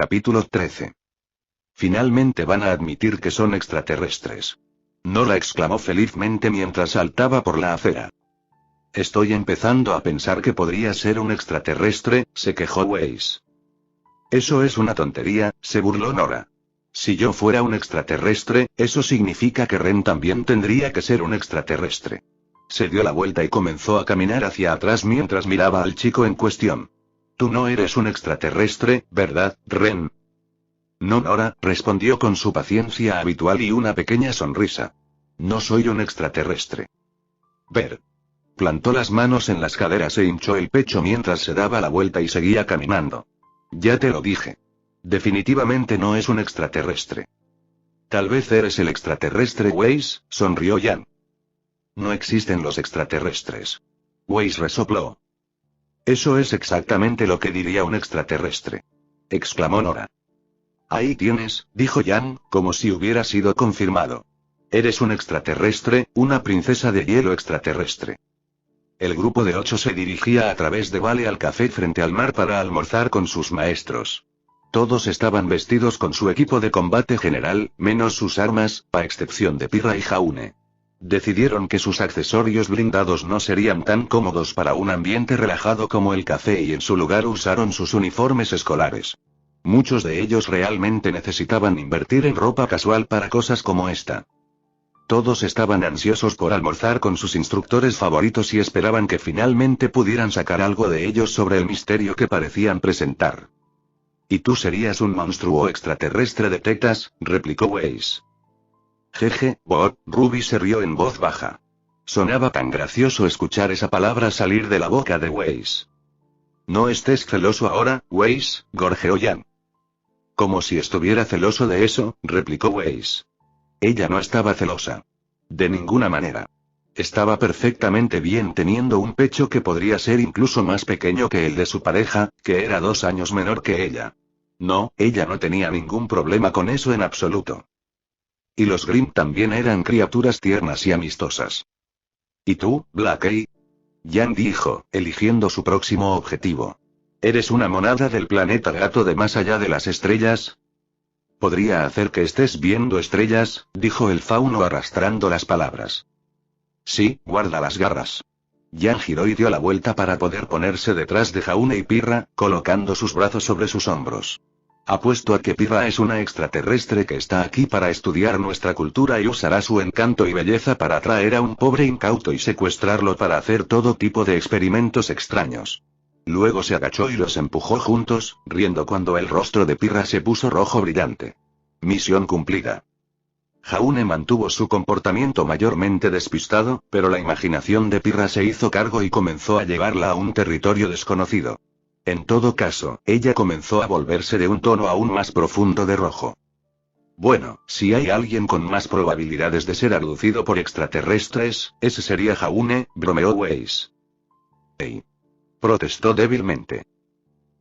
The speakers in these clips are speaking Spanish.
Capítulo 13. Finalmente van a admitir que son extraterrestres. Nora exclamó felizmente mientras saltaba por la acera. Estoy empezando a pensar que podría ser un extraterrestre, se quejó Weiss. Eso es una tontería, se burló Nora. Si yo fuera un extraterrestre, eso significa que Ren también tendría que ser un extraterrestre. Se dio la vuelta y comenzó a caminar hacia atrás mientras miraba al chico en cuestión. Tú no eres un extraterrestre, ¿verdad, Ren? No, Nora, respondió con su paciencia habitual y una pequeña sonrisa. No soy un extraterrestre. Ver. Plantó las manos en las caderas e hinchó el pecho mientras se daba la vuelta y seguía caminando. Ya te lo dije. Definitivamente no es un extraterrestre. Tal vez eres el extraterrestre Weiss, sonrió Jan. No existen los extraterrestres. Weiss resopló. Eso es exactamente lo que diría un extraterrestre. Exclamó Nora. Ahí tienes, dijo Jan, como si hubiera sido confirmado. Eres un extraterrestre, una princesa de hielo extraterrestre. El grupo de 8 se dirigía a través de Vale al café frente al mar para almorzar con sus maestros. Todos estaban vestidos con su equipo de combate general, menos sus armas, a excepción de Pirra y Jaune. Decidieron que sus accesorios blindados no serían tan cómodos para un ambiente relajado como el café y en su lugar usaron sus uniformes escolares. Muchos de ellos realmente necesitaban invertir en ropa casual para cosas como esta. Todos estaban ansiosos por almorzar con sus instructores favoritos y esperaban que finalmente pudieran sacar algo de ellos sobre el misterio que parecían presentar. ¿Y tú serías un monstruo extraterrestre de tetas?, replicó Weiss. Jeje, Bob, Ruby se rió en voz baja. Sonaba tan gracioso escuchar esa palabra salir de la boca de Weiss. No estés celoso ahora, Weiss, gorjeó Jan. Como si estuviera celoso de eso, replicó Weiss. Ella no estaba celosa. De ninguna manera. Estaba perfectamente bien teniendo un pecho que podría ser incluso más pequeño que el de su pareja, que era 2 años menor que ella. No, ella no tenía ningún problema con eso en absoluto. Y los Grimm también eran criaturas tiernas y amistosas. ¿Y tú, Blackie? Jan dijo, eligiendo su próximo objetivo. ¿Eres una monada del planeta gato de más allá de las estrellas? Podría hacer que estés viendo estrellas, dijo el fauno arrastrando las palabras. Sí, guarda las garras. Jan giró y dio la vuelta para poder ponerse detrás de Jaune y Pirra, colocando sus brazos sobre sus hombros. Apuesto a que Pirra es una extraterrestre que está aquí para estudiar nuestra cultura y usará su encanto y belleza para atraer a un pobre incauto y secuestrarlo para hacer todo tipo de experimentos extraños. Luego se agachó y los empujó juntos, riendo cuando el rostro de Pirra se puso rojo brillante. Misión cumplida. Jaune mantuvo su comportamiento mayormente despistado, pero la imaginación de Pirra se hizo cargo y comenzó a llevarla a un territorio desconocido. En todo caso, ella comenzó a volverse de un tono aún más profundo de rojo. Bueno, si hay alguien con más probabilidades de ser abducido por extraterrestres, ese sería Jaune, bromeó Weiss. ¡Ey! Protestó débilmente.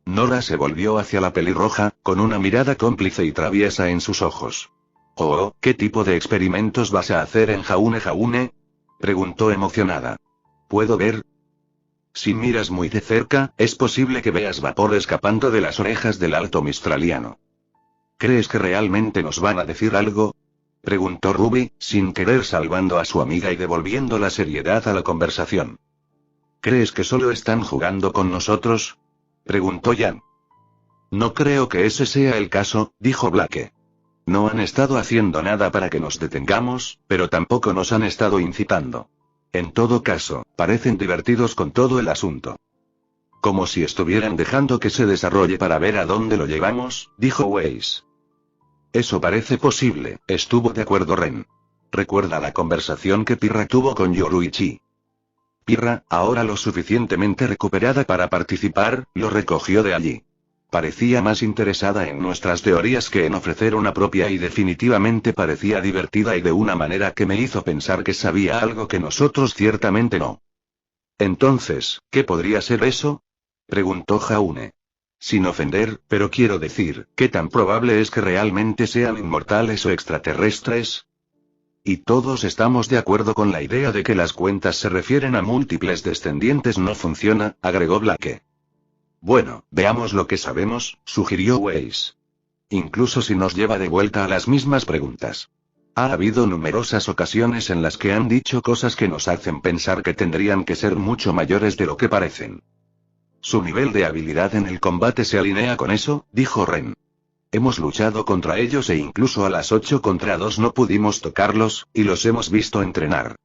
Nora se volvió hacia la pelirroja, con una mirada cómplice y traviesa en sus ojos. «Oh, ¿qué tipo de experimentos vas a hacer en Jaune?» preguntó emocionada. ¿Puedo ver? Si miras muy de cerca, es posible que veas vapor escapando de las orejas del alto mistraliano. ¿Crees que realmente nos van a decir algo?, preguntó Ruby, sin querer salvando a su amiga y devolviendo la seriedad a la conversación. ¿Crees que solo están jugando con nosotros?, preguntó Jan. No creo que ese sea el caso, dijo Blake. No han estado haciendo nada para que nos detengamos, pero tampoco nos han estado incitando. En todo caso, parecen divertidos con todo el asunto. Como si estuvieran dejando que se desarrolle para ver a dónde lo llevamos, dijo Weiss. Eso parece posible, estuvo de acuerdo Ren. Recuerda la conversación que Pirra tuvo con Yoruichi. Pirra, ahora lo suficientemente recuperada para participar, lo recogió de allí. Parecía más interesada en nuestras teorías que en ofrecer una propia y definitivamente parecía divertida y de una manera que me hizo pensar que sabía algo que nosotros ciertamente no. Entonces, ¿qué podría ser eso?, preguntó Jaune. Sin ofender, pero quiero decir, ¿qué tan probable es que realmente sean inmortales o extraterrestres? Y todos estamos de acuerdo con la idea de que las cuentas se refieren a múltiples descendientes no funciona, agregó Blake. Bueno, veamos lo que sabemos, sugirió Weiss. Incluso si nos lleva de vuelta a las mismas preguntas. Ha habido numerosas ocasiones en las que han dicho cosas que nos hacen pensar que tendrían que ser mucho mayores de lo que parecen. Su nivel de habilidad en el combate se alinea con eso, dijo Ren. Hemos luchado contra ellos e incluso a las 8 contra 2 no pudimos tocarlos, y los hemos visto entrenar.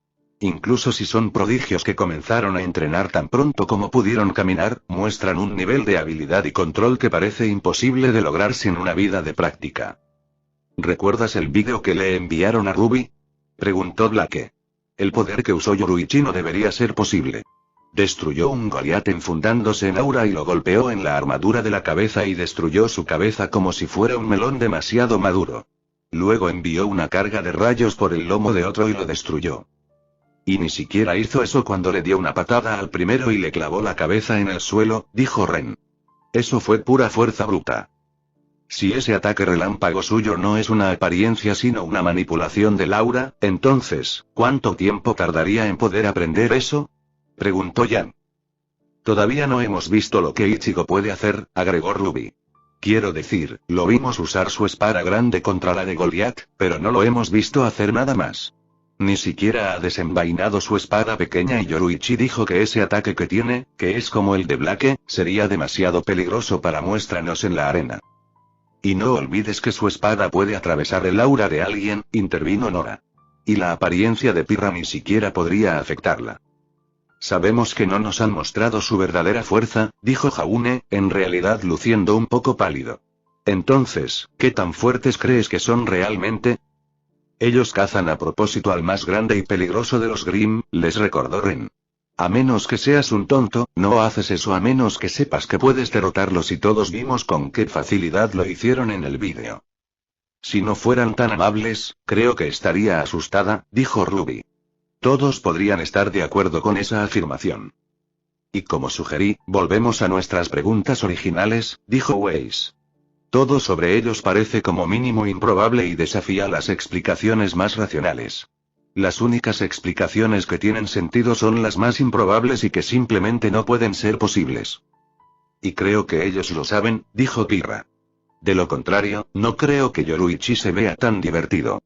Incluso si son prodigios que comenzaron a entrenar tan pronto como pudieron caminar, muestran un nivel de habilidad y control que parece imposible de lograr sin una vida de práctica. ¿Recuerdas el vídeo que le enviaron a Ruby?, preguntó Blake. El poder que usó Yoruichi no debería ser posible. Destruyó un Goliath enfundándose en aura y lo golpeó en la armadura de la cabeza y destruyó su cabeza como si fuera un melón demasiado maduro. Luego envió una carga de rayos por el lomo de otro y lo destruyó. Y ni siquiera hizo eso cuando le dio una patada al primero y le clavó la cabeza en el suelo, dijo Ren. Eso fue pura fuerza bruta. Si ese ataque relámpago suyo no es una apariencia sino una manipulación del aura, entonces, ¿cuánto tiempo tardaría en poder aprender eso?, preguntó Yang. Todavía no hemos visto lo que Ichigo puede hacer, agregó Ruby. Quiero decir, lo vimos usar su espada grande contra la de Goliath, pero no lo hemos visto hacer nada más. Ni siquiera ha desenvainado su espada pequeña y Yoruichi dijo que ese ataque que tiene, que es como el de Blake, sería demasiado peligroso para muéstranos en la arena. Y no olvides que su espada puede atravesar el aura de alguien, intervino Nora. Y la apariencia de Pirra ni siquiera podría afectarla. Sabemos que no nos han mostrado su verdadera fuerza, dijo Jaune, en realidad luciendo un poco pálido. Entonces, ¿qué tan fuertes crees que son realmente? Ellos cazan a propósito al más grande y peligroso de los Grimm, les recordó Ren. A menos que seas un tonto, no haces eso a menos que sepas que puedes derrotarlos y todos vimos con qué facilidad lo hicieron en el vídeo. Si no fueran tan amables, creo que estaría asustada, dijo Ruby. Todos podrían estar de acuerdo con esa afirmación. Y como sugerí, volvemos a nuestras preguntas originales, dijo Weiss. Todo sobre ellos parece como mínimo improbable y desafía las explicaciones más racionales. Las únicas explicaciones que tienen sentido son las más improbables y que simplemente no pueden ser posibles. Y creo que ellos lo saben, dijo Pirra. De lo contrario, no creo que Yoruichi se vea tan divertido.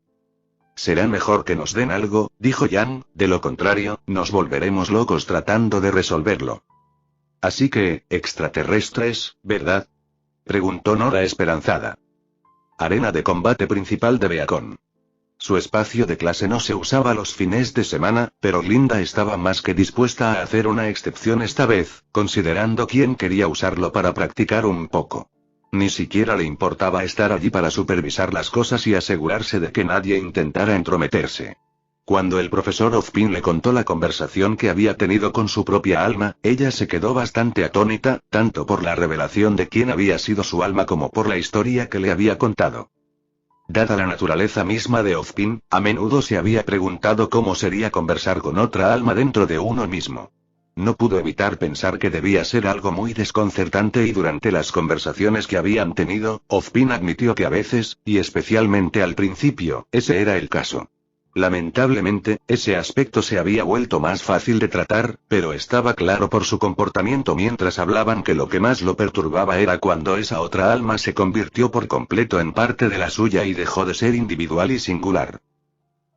Será mejor que nos den algo, dijo Yang, de lo contrario, nos volveremos locos tratando de resolverlo. Así que, extraterrestres, ¿verdad?, preguntó Nora esperanzada. Arena de combate principal de Beacon. Su espacio de clase no se usaba los fines de semana, pero Linda estaba más que dispuesta a hacer una excepción esta vez, considerando quién quería usarlo para practicar un poco. Ni siquiera le importaba estar allí para supervisar las cosas y asegurarse de que nadie intentara entrometerse. Cuando el profesor Ozpin le contó la conversación que había tenido con su propia alma, ella se quedó bastante atónita, tanto por la revelación de quién había sido su alma como por la historia que le había contado. Dada la naturaleza misma de Ozpin, a menudo se había preguntado cómo sería conversar con otra alma dentro de uno mismo. No pudo evitar pensar que debía ser algo muy desconcertante y durante las conversaciones que habían tenido, Ozpin admitió que a veces, y especialmente al principio, ese era el caso. Lamentablemente, ese aspecto se había vuelto más fácil de tratar, pero estaba claro por su comportamiento mientras hablaban que lo que más lo perturbaba era cuando esa otra alma se convirtió por completo en parte de la suya y dejó de ser individual y singular.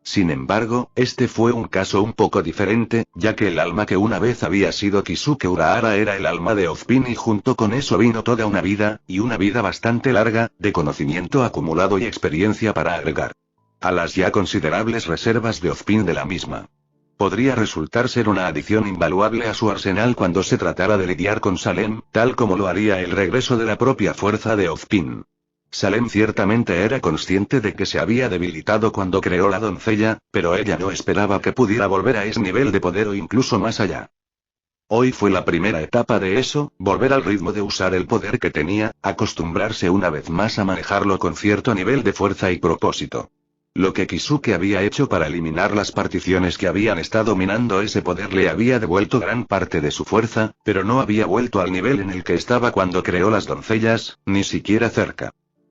Sin embargo, este fue un caso un poco diferente, ya que el alma que una vez había sido Kisuke Urahara era el alma de Ozpin y junto con eso vino toda una vida, y una vida bastante larga, de conocimiento acumulado y experiencia para agregar a las ya considerables reservas de Ozpin de la misma. Podría resultar ser una adición invaluable a su arsenal cuando se tratara de lidiar con Salem, tal como lo haría el regreso de la propia fuerza de Ozpin. Salem ciertamente era consciente de que se había debilitado cuando creó la doncella, pero ella no esperaba que pudiera volver a ese nivel de poder o incluso más allá. Hoy fue la primera etapa de eso, volver al ritmo de usar el poder que tenía, acostumbrarse una vez más a manejarlo con cierto nivel de fuerza y propósito. Lo que Kisuke había hecho para eliminar las particiones que habían estado minando ese poder le había devuelto gran parte de su fuerza, pero no había vuelto al nivel en el que estaba cuando creó las doncellas, ni siquiera cerca.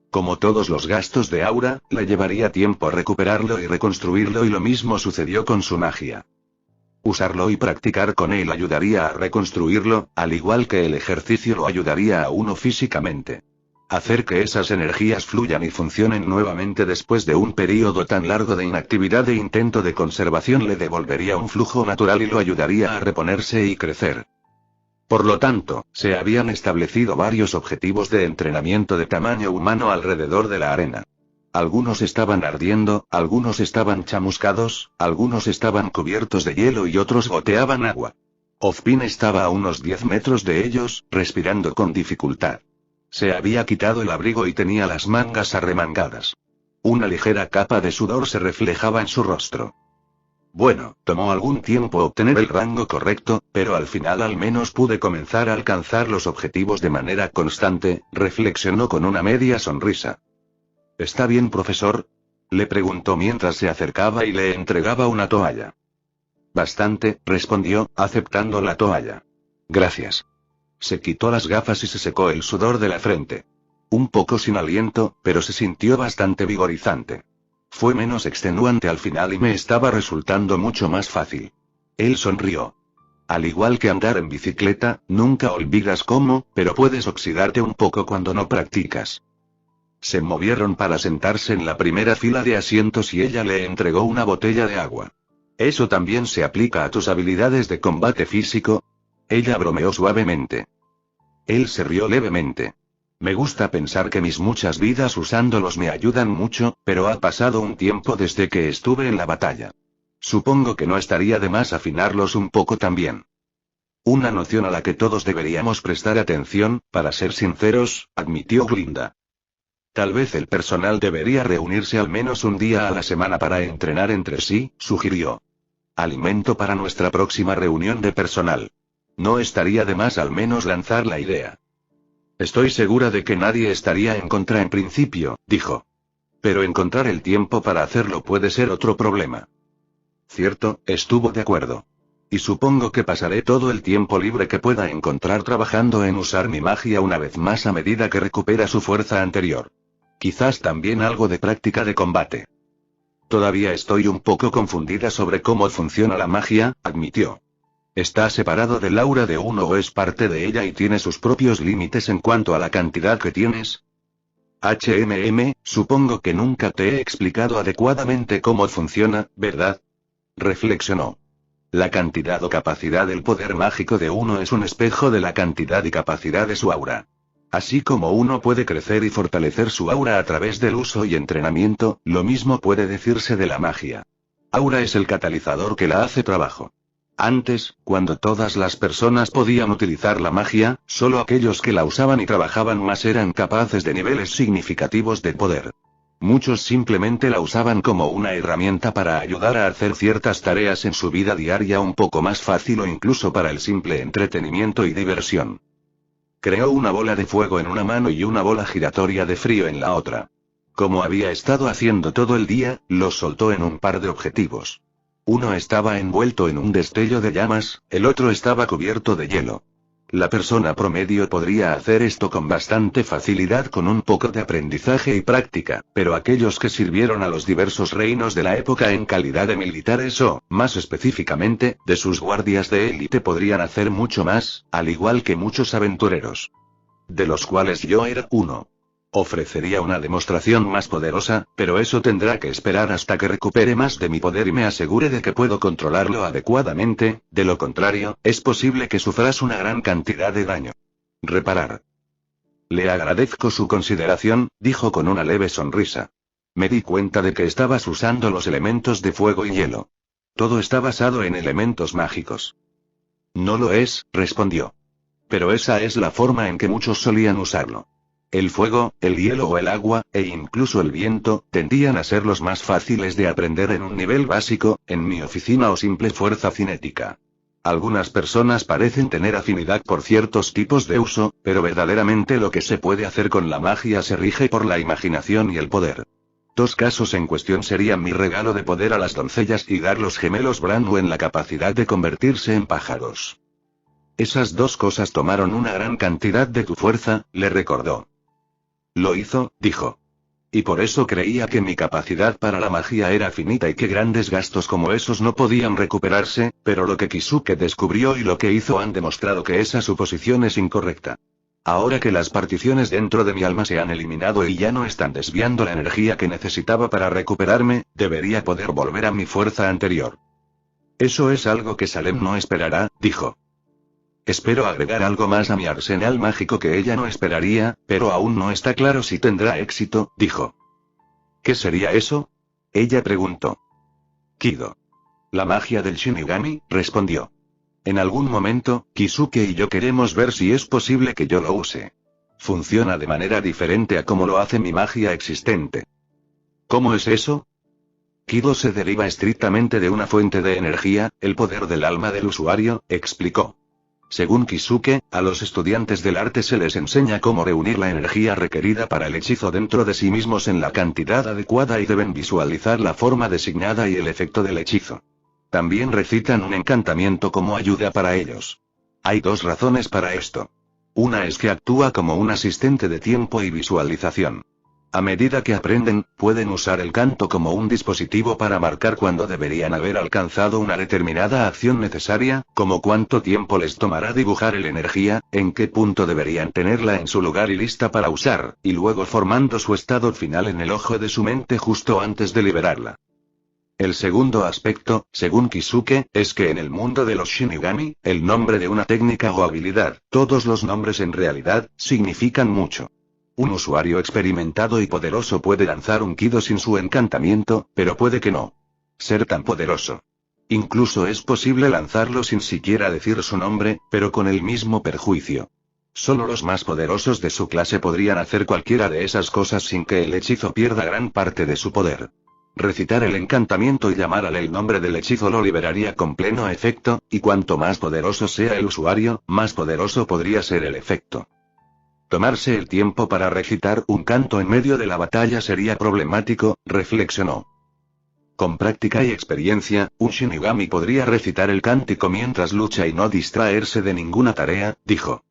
Como todos los gastos de aura, le llevaría tiempo recuperarlo y reconstruirlo y lo mismo sucedió con su magia. Usarlo y practicar con él ayudaría a reconstruirlo, al igual que el ejercicio lo ayudaría a uno físicamente. Hacer que esas energías fluyan y funcionen nuevamente después de un período tan largo de inactividad e intento de conservación le devolvería un flujo natural y lo ayudaría a reponerse y crecer. Por lo tanto, se habían establecido varios objetivos de entrenamiento de tamaño humano alrededor de la arena. Algunos estaban ardiendo, algunos estaban chamuscados, algunos estaban cubiertos de hielo y otros goteaban agua. Ozpin estaba a unos 10 metros de ellos, respirando con dificultad. Se había quitado el abrigo y tenía las mangas arremangadas. Una ligera capa de sudor se reflejaba en su rostro. Bueno, tomó algún tiempo obtener el rango correcto, pero al final al menos pude comenzar a alcanzar los objetivos de manera constante, reflexionó con una media sonrisa. ¿Está bien, profesor?, le preguntó mientras se acercaba y le entregaba una toalla. Bastante, respondió, aceptando la toalla. Gracias. Se quitó las gafas y se secó el sudor de la frente. Un poco sin aliento, pero se sintió bastante vigorizante. Fue menos extenuante al final y me estaba resultando mucho más fácil. Él sonrió. Al igual que andar en bicicleta, nunca olvidas cómo, pero puedes oxidarte un poco cuando no practicas. Se movieron para sentarse en la primera fila de asientos y ella le entregó una botella de agua. ¿Eso también se aplica a tus habilidades de combate físico? Ella bromeó suavemente. Él se rió levemente. Me gusta pensar que mis muchas vidas usándolos me ayudan mucho, pero ha pasado un tiempo desde que estuve en la batalla. Supongo que no estaría de más afinarlos un poco también. Una noción a la que todos deberíamos prestar atención, para ser sinceros, admitió Glinda. Tal vez el personal debería reunirse al menos un día a la semana para entrenar entre sí, sugirió. Alimento para nuestra próxima reunión de personal. No estaría de más al menos lanzar la idea. Estoy segura de que nadie estaría en contra en principio, dijo. Pero encontrar el tiempo para hacerlo puede ser otro problema. Cierto, estuvo de acuerdo. Y supongo que pasaré todo el tiempo libre que pueda encontrar trabajando en usar mi magia una vez más a medida que recupera su fuerza anterior. Quizás también algo de práctica de combate. Todavía estoy un poco confundida sobre cómo funciona la magia, admitió. ¿Está separado del aura de uno o es parte de ella y tiene sus propios límites en cuanto a la cantidad que tienes? Supongo que nunca te he explicado adecuadamente cómo funciona, ¿verdad? Reflexionó. La cantidad o capacidad del poder mágico de uno es un espejo de la cantidad y capacidad de su aura. Así como uno puede crecer y fortalecer su aura a través del uso y entrenamiento, lo mismo puede decirse de la magia. Aura es el catalizador que la hace trabajo. Antes, cuando todas las personas podían utilizar la magia, solo aquellos que la usaban y trabajaban más eran capaces de niveles significativos de poder. Muchos simplemente la usaban como una herramienta para ayudar a hacer ciertas tareas en su vida diaria un poco más fácil o incluso para el simple entretenimiento y diversión. Creó una bola de fuego en una mano y una bola giratoria de frío en la otra. Como había estado haciendo todo el día, los soltó en un par de objetivos. Uno estaba envuelto en un destello de llamas, el otro estaba cubierto de hielo. La persona promedio podría hacer esto con bastante facilidad con un poco de aprendizaje y práctica, pero aquellos que sirvieron a los diversos reinos de la época en calidad de militares o, más específicamente, de sus guardias de élite podrían hacer mucho más, al igual que muchos aventureros. De los cuales yo era uno. Ofrecería una demostración más poderosa, pero eso tendrá que esperar hasta que recupere más de mi poder y me asegure de que puedo controlarlo adecuadamente, de lo contrario, es posible que sufras una gran cantidad de daño. Reparar. Le agradezco su consideración, dijo con una leve sonrisa. Me di cuenta de que estabas usando los elementos de fuego y hielo. Todo está basado en elementos mágicos. No lo es, respondió. Pero esa es la forma en que muchos solían usarlo. El fuego, el hielo o el agua, e incluso el viento, tendían a ser los más fáciles de aprender en un nivel básico, en mi oficina o simple fuerza cinética. Algunas personas parecen tener afinidad por ciertos tipos de uso, pero verdaderamente lo que se puede hacer con la magia se rige por la imaginación y el poder. Dos casos en cuestión serían mi regalo de poder a las doncellas y dar los gemelos Brandu en la capacidad de convertirse en pájaros. Esas dos cosas tomaron una gran cantidad de tu fuerza, le recordó. Lo hizo, dijo. Y por eso creía que mi capacidad para la magia era finita y que grandes gastos como esos no podían recuperarse, pero lo que Kisuke descubrió y lo que hizo han demostrado que esa suposición es incorrecta. Ahora que las particiones dentro de mi alma se han eliminado y ya no están desviando la energía que necesitaba para recuperarme, debería poder volver a mi fuerza anterior. Eso es algo que Salem no esperará, dijo. Espero agregar algo más a mi arsenal mágico que ella no esperaría, pero aún no está claro si tendrá éxito, dijo. ¿Qué sería eso? Ella preguntó. Kido. La magia del Shinigami, respondió. En algún momento, Kisuke y yo queremos ver si es posible que yo lo use. Funciona de manera diferente a como lo hace mi magia existente. ¿Cómo es eso? Kido se deriva estrictamente de una fuente de energía, el poder del alma del usuario, explicó. Según Kisuke, a los estudiantes del arte se les enseña cómo reunir la energía requerida para el hechizo dentro de sí mismos en la cantidad adecuada y deben visualizar la forma designada y el efecto del hechizo. También recitan un encantamiento como ayuda para ellos. Hay dos razones para esto. Una es que actúa como un asistente de tiempo y visualización. A medida que aprenden, pueden usar el canto como un dispositivo para marcar cuándo deberían haber alcanzado una determinada acción necesaria, como cuánto tiempo les tomará dibujar el energía, en qué punto deberían tenerla en su lugar y lista para usar, y luego formando su estado final en el ojo de su mente justo antes de liberarla. El segundo aspecto, según Kisuke, es que en el mundo de los Shinigami, el nombre de una técnica o habilidad, todos los nombres en realidad, significan mucho. Un usuario experimentado y poderoso puede lanzar un Kido sin su encantamiento, pero puede que no ser tan poderoso. Incluso es posible lanzarlo sin siquiera decir su nombre, pero con el mismo perjuicio. Solo los más poderosos de su clase podrían hacer cualquiera de esas cosas sin que el hechizo pierda gran parte de su poder. Recitar el encantamiento y llamarle el nombre del hechizo lo liberaría con pleno efecto, y cuanto más poderoso sea el usuario, más poderoso podría ser el efecto. Tomarse el tiempo para recitar un canto en medio de la batalla sería problemático, reflexionó. Con práctica y experiencia, un Shinigami podría recitar el cántico mientras lucha y no distraerse de ninguna tarea, dijo.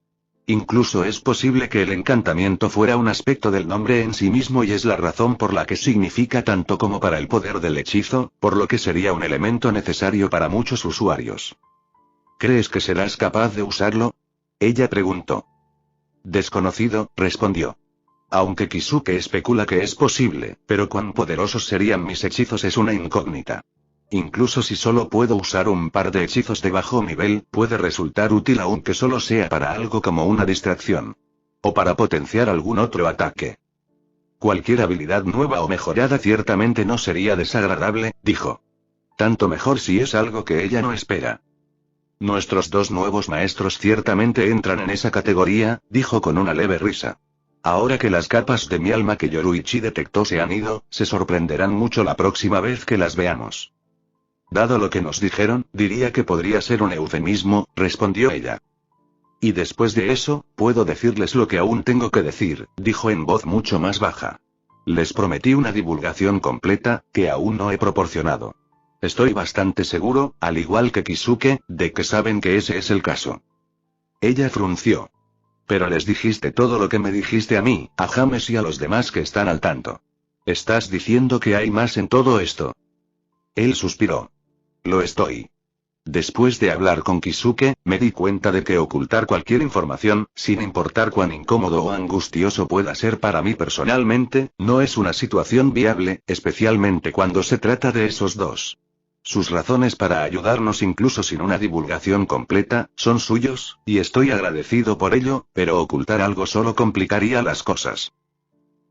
Incluso es posible que el encantamiento fuera un aspecto del nombre en sí mismo y es la razón por la que significa tanto como para el poder del hechizo, por lo que sería un elemento necesario para muchos usuarios. ¿Crees que serás capaz de usarlo? Ella preguntó. Desconocido, respondió. Aunque Kisuke especula que es posible, pero cuán poderosos serían mis hechizos es una incógnita. Incluso si solo puedo usar un par de hechizos de bajo nivel, puede resultar útil aunque solo sea para algo como una distracción. O para potenciar algún otro ataque. Cualquier habilidad nueva o mejorada ciertamente no sería desagradable, dijo. Tanto mejor si es algo que ella no espera. Nuestros dos nuevos maestros ciertamente entran en esa categoría, dijo con una leve risa. Ahora que las capas de mi alma que Yoruichi detectó se han ido, se sorprenderán mucho la próxima vez que las veamos. Dado lo que nos dijeron, diría que podría ser un eufemismo, respondió ella. Y después de eso, puedo decirles lo que aún tengo que decir, dijo en voz mucho más baja. Les prometí una divulgación completa, que aún no he proporcionado. Estoy bastante seguro, al igual que Kisuke, de que saben que ese es el caso. Ella frunció. Pero les dijiste todo lo que me dijiste a mí, a James y a los demás que están al tanto. ¿Estás diciendo que hay más en todo esto? Él suspiró. Lo estoy. Después de hablar con Kisuke, me di cuenta de que ocultar cualquier información, sin importar cuán incómodo o angustioso pueda ser para mí personalmente, no es una situación viable, especialmente cuando se trata de esos dos. Sus razones para ayudarnos incluso sin una divulgación completa, son suyos, y estoy agradecido por ello, pero ocultar algo solo complicaría las cosas.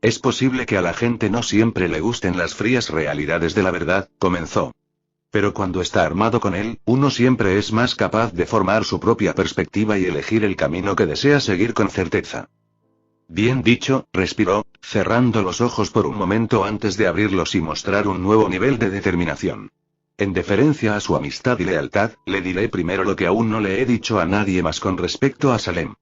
Es posible que a la gente no siempre le gusten las frías realidades de la verdad, comenzó. Pero cuando está armado con él, uno siempre es más capaz de formar su propia perspectiva y elegir el camino que desea seguir con certeza. Bien dicho, respiró, cerrando los ojos por un momento antes de abrirlos y mostrar un nuevo nivel de determinación. En deferencia a su amistad y lealtad, le diré primero lo que aún no le he dicho a nadie más con respecto a Salem.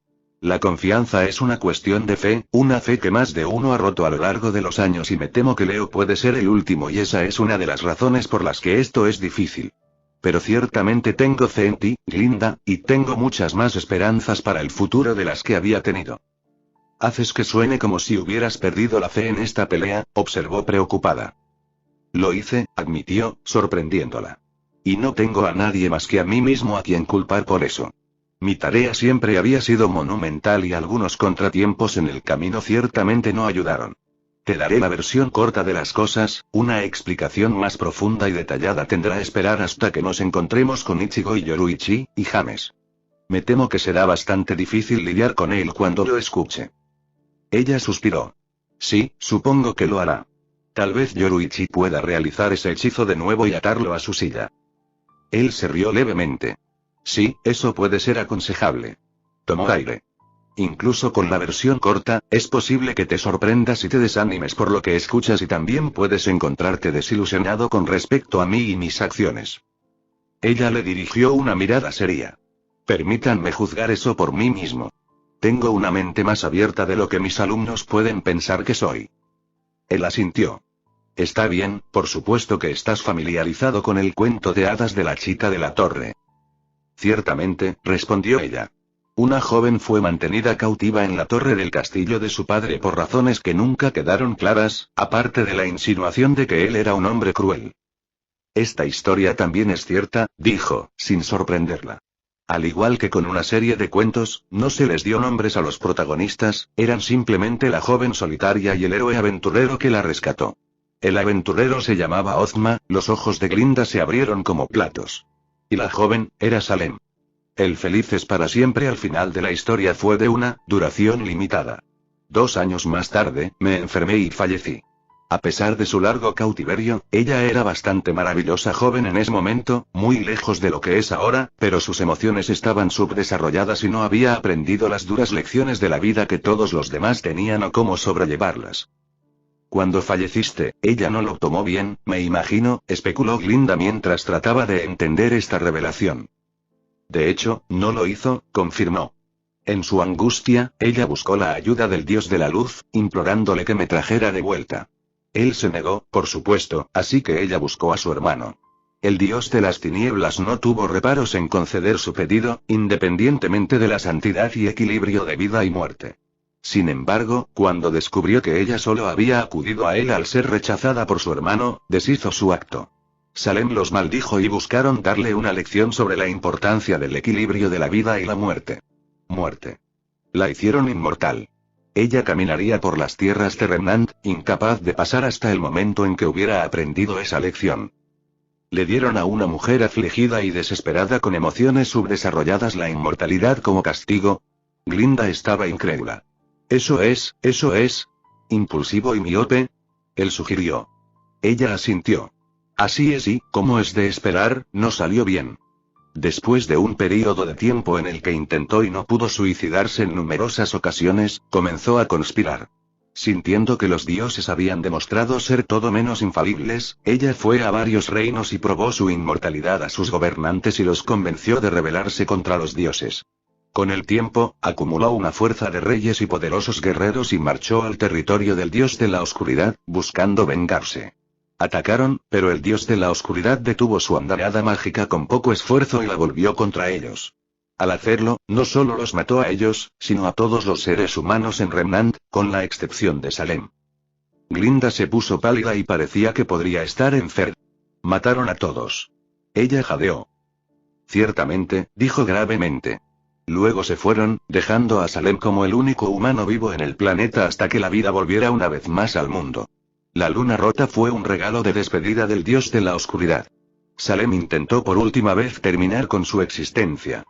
La confianza es una cuestión de fe, una fe que más de uno ha roto a lo largo de los años y me temo que Leo puede ser el último y esa es una de las razones por las que esto es difícil. Pero ciertamente tengo fe en ti, Glinda, y tengo muchas más esperanzas para el futuro de las que había tenido. Haces que suene como si hubieras perdido la fe en esta pelea, observó preocupada. Lo hice, admitió, sorprendiéndola. Y no tengo a nadie más que a mí mismo a quien culpar por eso. Mi tarea siempre había sido monumental y algunos contratiempos en el camino ciertamente no ayudaron. Te daré la versión corta de las cosas, una explicación más profunda y detallada tendrá esperar hasta que nos encontremos con Ichigo y Yoruichi, y James. Me temo que será bastante difícil lidiar con él cuando lo escuche. Ella suspiró. Sí, supongo que lo hará. Tal vez Yoruichi pueda realizar ese hechizo de nuevo y atarlo a su silla. Él se rió levemente. Sí, eso puede ser aconsejable. Tomó aire. Incluso con la versión corta, es posible que te sorprendas y te desanimes por lo que escuchas y también puedes encontrarte desilusionado con respecto a mí y mis acciones. Ella le dirigió una mirada seria. Permítanme juzgar eso por mí mismo. Tengo una mente más abierta de lo que mis alumnos pueden pensar que soy. Él asintió. Está bien, por supuesto que estás familiarizado con el cuento de hadas de la chica de la torre. Ciertamente, respondió ella. Una joven fue mantenida cautiva en la torre del castillo de su padre por razones que nunca quedaron claras, aparte de la insinuación de que él era un hombre cruel. Esta historia también es cierta, dijo, sin sorprenderla. Al igual que con una serie de cuentos, no se les dio nombres a los protagonistas, eran simplemente la joven solitaria y el héroe aventurero que la rescató. El aventurero se llamaba Ozma, los ojos de Glinda se abrieron como platos. Y la joven, era Salem. El felices para siempre al final de la historia fue de una duración limitada. 2 años más tarde, me enfermé y fallecí. A pesar de su largo cautiverio, ella era bastante maravillosa joven en ese momento, muy lejos de lo que es ahora, pero sus emociones estaban subdesarrolladas y no había aprendido las duras lecciones de la vida que todos los demás tenían o cómo sobrellevarlas. Cuando falleciste, ella no lo tomó bien, me imagino, especuló Glinda mientras trataba de entender esta revelación. De hecho, no lo hizo, confirmó. En su angustia, ella buscó la ayuda del dios de la luz, implorándole que me trajera de vuelta. Él se negó, por supuesto, así que ella buscó a su hermano. El dios de las tinieblas no tuvo reparos en conceder su pedido, independientemente de la santidad y equilibrio de vida y muerte. Sin embargo, cuando descubrió que ella solo había acudido a él al ser rechazada por su hermano, deshizo su acto. Salem los maldijo y buscaron darle una lección sobre la importancia del equilibrio de la vida y la muerte. Muerte. La hicieron inmortal. Ella caminaría por las tierras de Remnant, incapaz de pasar hasta el momento en que hubiera aprendido esa lección. Le dieron a una mujer afligida y desesperada con emociones subdesarrolladas la inmortalidad como castigo. Glinda estaba incrédula. Eso es. ¿Impulsivo y miope? Él sugirió. Ella asintió. Así es y, como es de esperar, no salió bien. Después de un período de tiempo en el que intentó y no pudo suicidarse en numerosas ocasiones, comenzó a conspirar. Sintiendo que los dioses habían demostrado ser todo menos infalibles, ella fue a varios reinos y probó su inmortalidad a sus gobernantes y los convenció de rebelarse contra los dioses. Con el tiempo, acumuló una fuerza de reyes y poderosos guerreros y marchó al territorio del dios de la oscuridad, buscando vengarse. Atacaron, pero el dios de la oscuridad detuvo su andanada mágica con poco esfuerzo y la volvió contra ellos. Al hacerlo, no solo los mató a ellos, sino a todos los seres humanos en Remnant, con la excepción de Salem. Glinda se puso pálida y parecía que podría estar enferma. Mataron a todos. Ella jadeó. Ciertamente, dijo gravemente. Luego se fueron, dejando a Salem como el único humano vivo en el planeta hasta que la vida volviera una vez más al mundo. La luna rota fue un regalo de despedida del dios de la oscuridad. Salem intentó por última vez terminar con su existencia.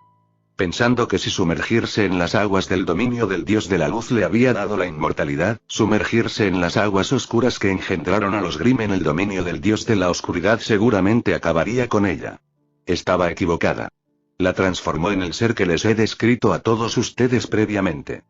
Pensando que si sumergirse en las aguas del dominio del dios de la luz le había dado la inmortalidad, sumergirse en las aguas oscuras que engendraron a los Grimm en el dominio del dios de la oscuridad seguramente acabaría con ella. Estaba equivocada. La transformó en el ser que les he descrito a todos ustedes previamente.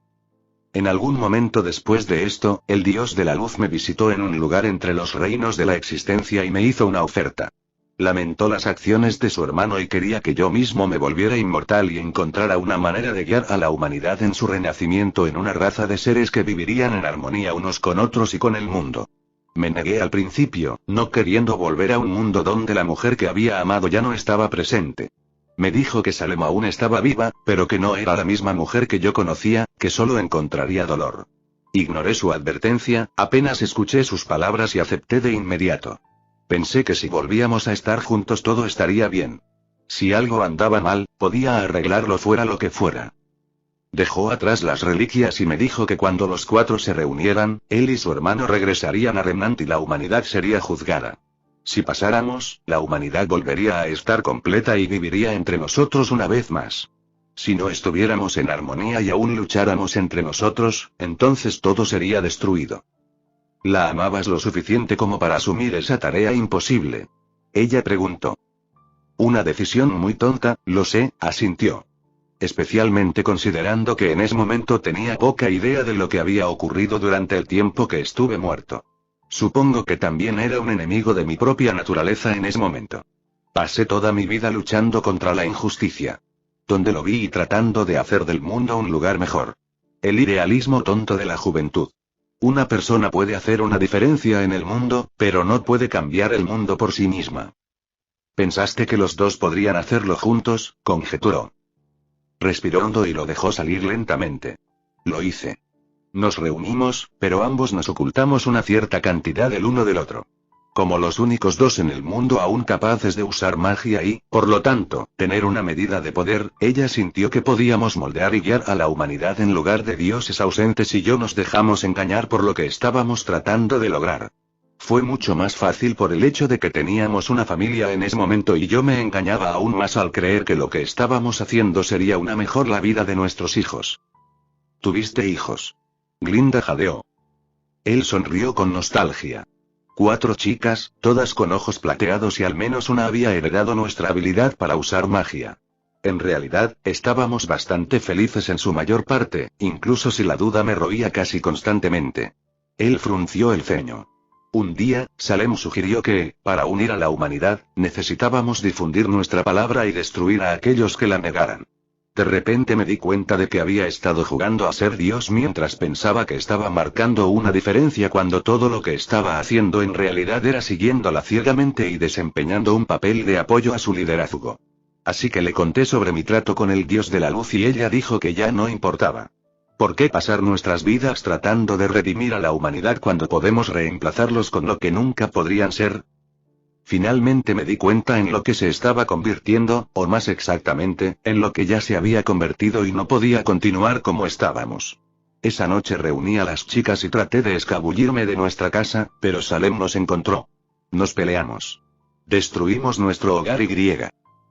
En algún momento después de esto, el dios de la luz me visitó en un lugar entre los reinos de la existencia y me hizo una oferta. Lamentó las acciones de su hermano y quería que yo mismo me volviera inmortal y encontrara una manera de guiar a la humanidad en su renacimiento en una raza de seres que vivirían en armonía unos con otros y con el mundo. Me negué al principio, no queriendo volver a un mundo donde la mujer que había amado ya no estaba presente. Me dijo que Salem aún estaba viva, pero que no era la misma mujer que yo conocía, que solo encontraría dolor. Ignoré su advertencia, apenas escuché sus palabras y acepté de inmediato. Pensé que si volvíamos a estar juntos todo estaría bien. Si algo andaba mal, podía arreglarlo fuera lo que fuera. Dejó atrás las reliquias y me dijo que cuando los 4 se reunieran, él y su hermano regresarían a Remnant y la humanidad sería juzgada. Si pasáramos, la humanidad volvería a estar completa y viviría entre nosotros una vez más. Si no estuviéramos en armonía y aún lucháramos entre nosotros, entonces todo sería destruido. ¿La amabas lo suficiente como para asumir esa tarea imposible? Ella preguntó. Una decisión muy tonta, lo sé, asintió. Especialmente considerando que en ese momento tenía poca idea de lo que había ocurrido durante el tiempo que estuve muerto. Supongo que también era un enemigo de mi propia naturaleza en ese momento. Pasé toda mi vida luchando contra la injusticia. Donde lo vi y tratando de hacer del mundo un lugar mejor. El idealismo tonto de la juventud. Una persona puede hacer una diferencia en el mundo, pero no puede cambiar el mundo por sí misma. ¿Pensaste que los dos podrían hacerlo juntos?, conjeturó. Respiró hondo y lo dejó salir lentamente. Lo hice. Nos reunimos, pero ambos nos ocultamos una cierta cantidad el uno del otro. Como los únicos dos en el mundo aún capaces de usar magia y, por lo tanto, tener una medida de poder, ella sintió que podíamos moldear y guiar a la humanidad en lugar de dioses ausentes y yo nos dejamos engañar por lo que estábamos tratando de lograr. Fue mucho más fácil por el hecho de que teníamos una familia en ese momento y yo me engañaba aún más al creer que lo que estábamos haciendo sería una mejor la vida de nuestros hijos. ¿Tuviste hijos? Glinda jadeó. Él sonrió con nostalgia. 4 chicas, todas con ojos plateados y al menos una había heredado nuestra habilidad para usar magia. En realidad, estábamos bastante felices en su mayor parte, incluso si la duda me roía casi constantemente. Él frunció el ceño. Un día, Salem sugirió que, para unir a la humanidad, necesitábamos difundir nuestra palabra y destruir a aquellos que la negaran. De repente me di cuenta de que había estado jugando a ser Dios mientras pensaba que estaba marcando una diferencia cuando todo lo que estaba haciendo en realidad era siguiéndola ciegamente y desempeñando un papel de apoyo a su liderazgo. Así que le conté sobre mi trato con el Dios de la Luz y ella dijo que ya no importaba. ¿Por qué pasar nuestras vidas tratando de redimir a la humanidad cuando podemos reemplazarlos con lo que nunca podrían ser? Finalmente me di cuenta en lo que se estaba convirtiendo, o más exactamente, en lo que ya se había convertido y no podía continuar como estábamos. Esa noche reuní a las chicas y traté de escabullirme de nuestra casa, pero Salem nos encontró. Nos peleamos. Destruimos nuestro hogar y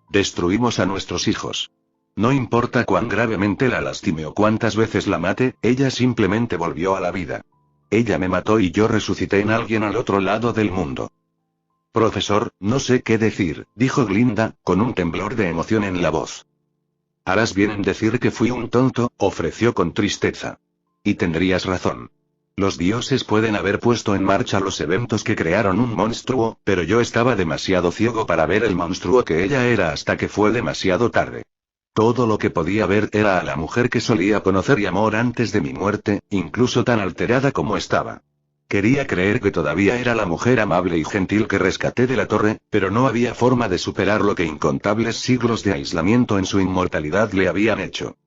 destruimos a nuestros hijos. No importa cuán gravemente la lastime o cuántas veces la mate, ella simplemente volvió a la vida. Ella me mató y yo resucité en alguien al otro lado del mundo. Profesor, no sé qué decir, dijo Glinda, con un temblor de emoción en la voz. Harás bien en decir que fui un tonto, ofreció con tristeza. Y tendrías razón. Los dioses pueden haber puesto en marcha los eventos que crearon un monstruo, pero yo estaba demasiado ciego para ver el monstruo que ella era hasta que fue demasiado tarde. Todo lo que podía ver era a la mujer que solía conocer y amor antes de mi muerte, incluso tan alterada como estaba. Quería creer que todavía era la mujer amable y gentil que rescaté de la torre, pero no había forma de superar lo que incontables siglos de aislamiento en su inmortalidad le habían hecho.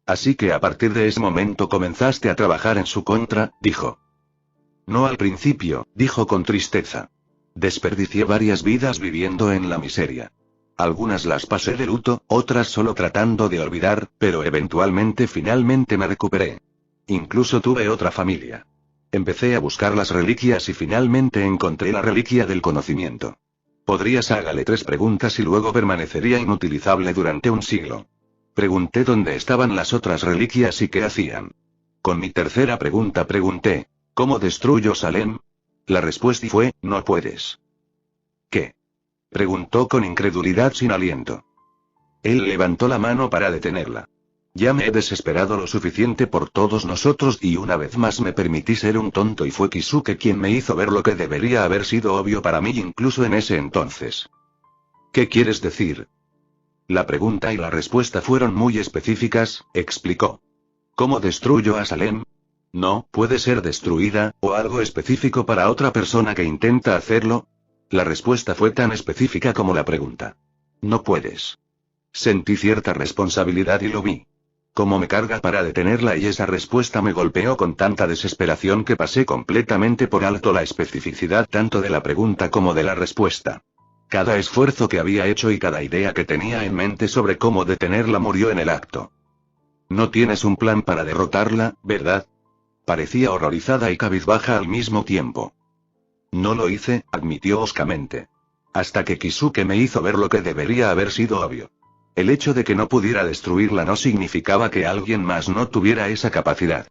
Así que a partir de ese momento comenzaste a trabajar en su contra, dijo. No al principio, dijo con tristeza. Desperdicié varias vidas viviendo en la miseria. Algunas las pasé de luto, otras solo tratando de olvidar, pero finalmente me recuperé. Incluso tuve otra familia. Empecé a buscar las reliquias y finalmente encontré la reliquia del conocimiento. Podrías hágale 3 preguntas y luego permanecería inutilizable durante un siglo. Pregunté dónde estaban las otras reliquias y qué hacían. Con mi tercera pregunta pregunté, ¿cómo destruyo Salem? La respuesta fue, no puedes. ¿Qué? Preguntó con incredulidad sin aliento. Él levantó la mano para detenerla. Ya me he desesperado lo suficiente por todos nosotros y una vez más me permití ser un tonto y fue Kisuke quien me hizo ver lo que debería haber sido obvio para mí incluso en ese entonces. ¿Qué quieres decir? La pregunta y la respuesta fueron muy específicas, explicó. ¿Cómo destruyo a Salem? No, puede ser destruida, o algo específico para otra persona que intenta hacerlo. La respuesta fue tan específica como la pregunta. No puedes. Sentí cierta responsabilidad y lo vi. Como me carga para detenerla y esa respuesta me golpeó con tanta desesperación que pasé completamente por alto la especificidad tanto de la pregunta como de la respuesta. Cada esfuerzo que había hecho y cada idea que tenía en mente sobre cómo detenerla murió en el acto. No tienes un plan para derrotarla, ¿verdad? Parecía horrorizada y cabizbaja al mismo tiempo. No lo hice, admitió hoscamente. Hasta que Kisuke me hizo ver lo que debería haber sido obvio. El hecho de que no pudiera destruirla no significaba que alguien más no tuviera esa capacidad.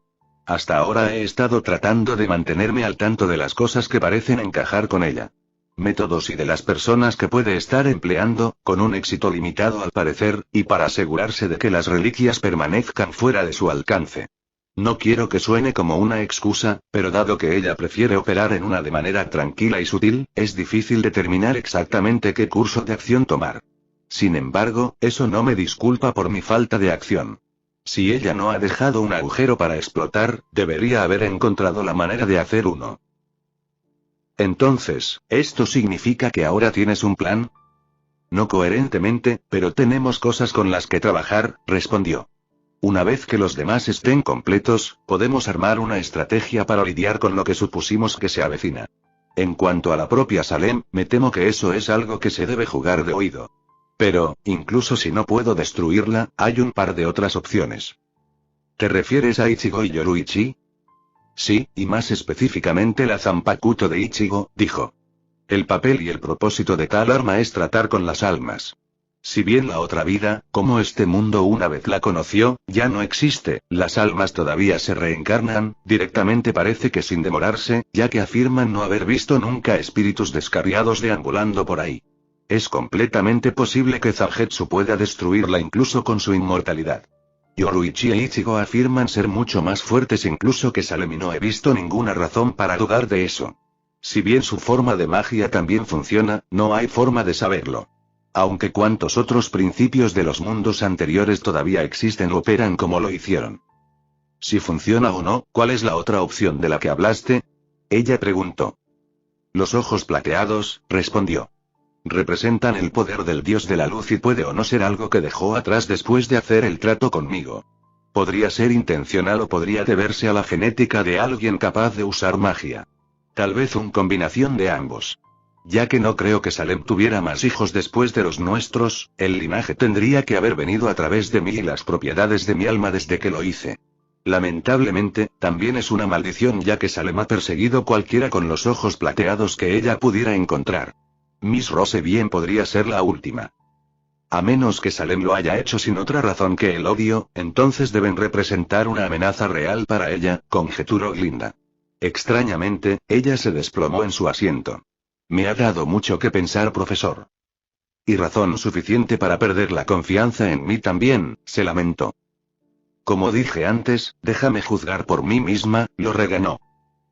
Hasta ahora he estado tratando de mantenerme al tanto de las cosas que parecen encajar con ella. Métodos y de las personas que puede estar empleando, con un éxito limitado al parecer, y para asegurarse de que las reliquias permanezcan fuera de su alcance. No quiero que suene como una excusa, pero dado que ella prefiere operar en una de manera tranquila y sutil, es difícil determinar exactamente qué curso de acción tomar. Sin embargo, eso no me disculpa por mi falta de acción. Si ella no ha dejado un agujero para explotar, debería haber encontrado la manera de hacer uno. Entonces, ¿esto significa que ahora tienes un plan? No coherentemente, pero tenemos cosas con las que trabajar, respondió. Una vez que los demás estén completos, podemos armar una estrategia para lidiar con lo que supusimos que se avecina. En cuanto a la propia Salem, me temo que eso es algo que se debe jugar de oído. Pero, incluso si no puedo destruirla, hay un par de otras opciones. ¿Te refieres a Ichigo y Yoruichi? Sí, y más específicamente la Zanpakuto de Ichigo, dijo. El papel y el propósito de tal arma es tratar con las almas. Si bien la otra vida, como este mundo una vez la conoció, ya no existe, las almas todavía se reencarnan, directamente parece que sin demorarse, ya que afirman no haber visto nunca espíritus descarriados deambulando por ahí. Es completamente posible que Zangetsu pueda destruirla incluso con su inmortalidad. Yoruichi e Ichigo afirman ser mucho más fuertes incluso que Salem y no he visto ninguna razón para dudar de eso. Si bien su forma de magia también funciona, no hay forma de saberlo. Aunque cuantos otros principios de los mundos anteriores todavía existen o operan como lo hicieron. Si funciona o no, ¿cuál es la otra opción de la que hablaste? Ella preguntó. Los ojos plateados, respondió. Representan el poder del dios de la luz y puede o no ser algo que dejó atrás después de hacer el trato conmigo. Podría ser intencional o podría deberse a la genética de alguien capaz de usar magia. Tal vez una combinación de ambos. Ya que no creo que Salem tuviera más hijos después de los nuestros, el linaje tendría que haber venido a través de mí y las propiedades de mi alma desde que lo hice. Lamentablemente, también es una maldición ya que Salem ha perseguido cualquiera con los ojos plateados que ella pudiera encontrar. Miss Rose bien podría ser la última. A menos que Salem lo haya hecho sin otra razón que el odio, entonces deben representar una amenaza real para ella, conjeturó Glinda. Extrañamente, ella se desplomó en su asiento. Me ha dado mucho que pensar, profesor. Y razón suficiente para perder la confianza en mí también, se lamentó. Como dije antes, déjame juzgar por mí misma, lo regañó.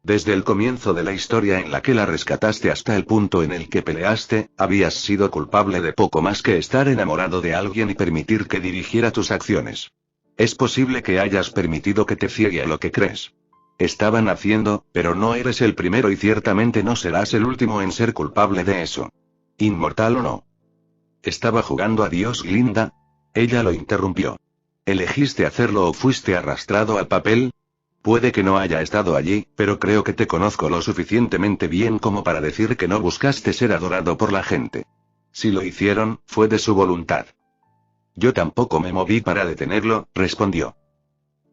Desde el comienzo de la historia en la que la rescataste hasta el punto en el que peleaste, habías sido culpable de poco más que estar enamorado de alguien y permitir que dirigiera tus acciones. Es posible que hayas permitido que te ciegue a lo que crees. Estaban haciendo, pero no eres el primero y ciertamente no serás el último en ser culpable de eso. Inmortal o no. ¿Estaba jugando a Dios, Glinda? Ella lo interrumpió. ¿Elegiste hacerlo o fuiste arrastrado al papel? Puede que no haya estado allí, pero creo que te conozco lo suficientemente bien como para decir que no buscaste ser adorado por la gente. Si lo hicieron, fue de su voluntad. Yo tampoco me moví para detenerlo, respondió.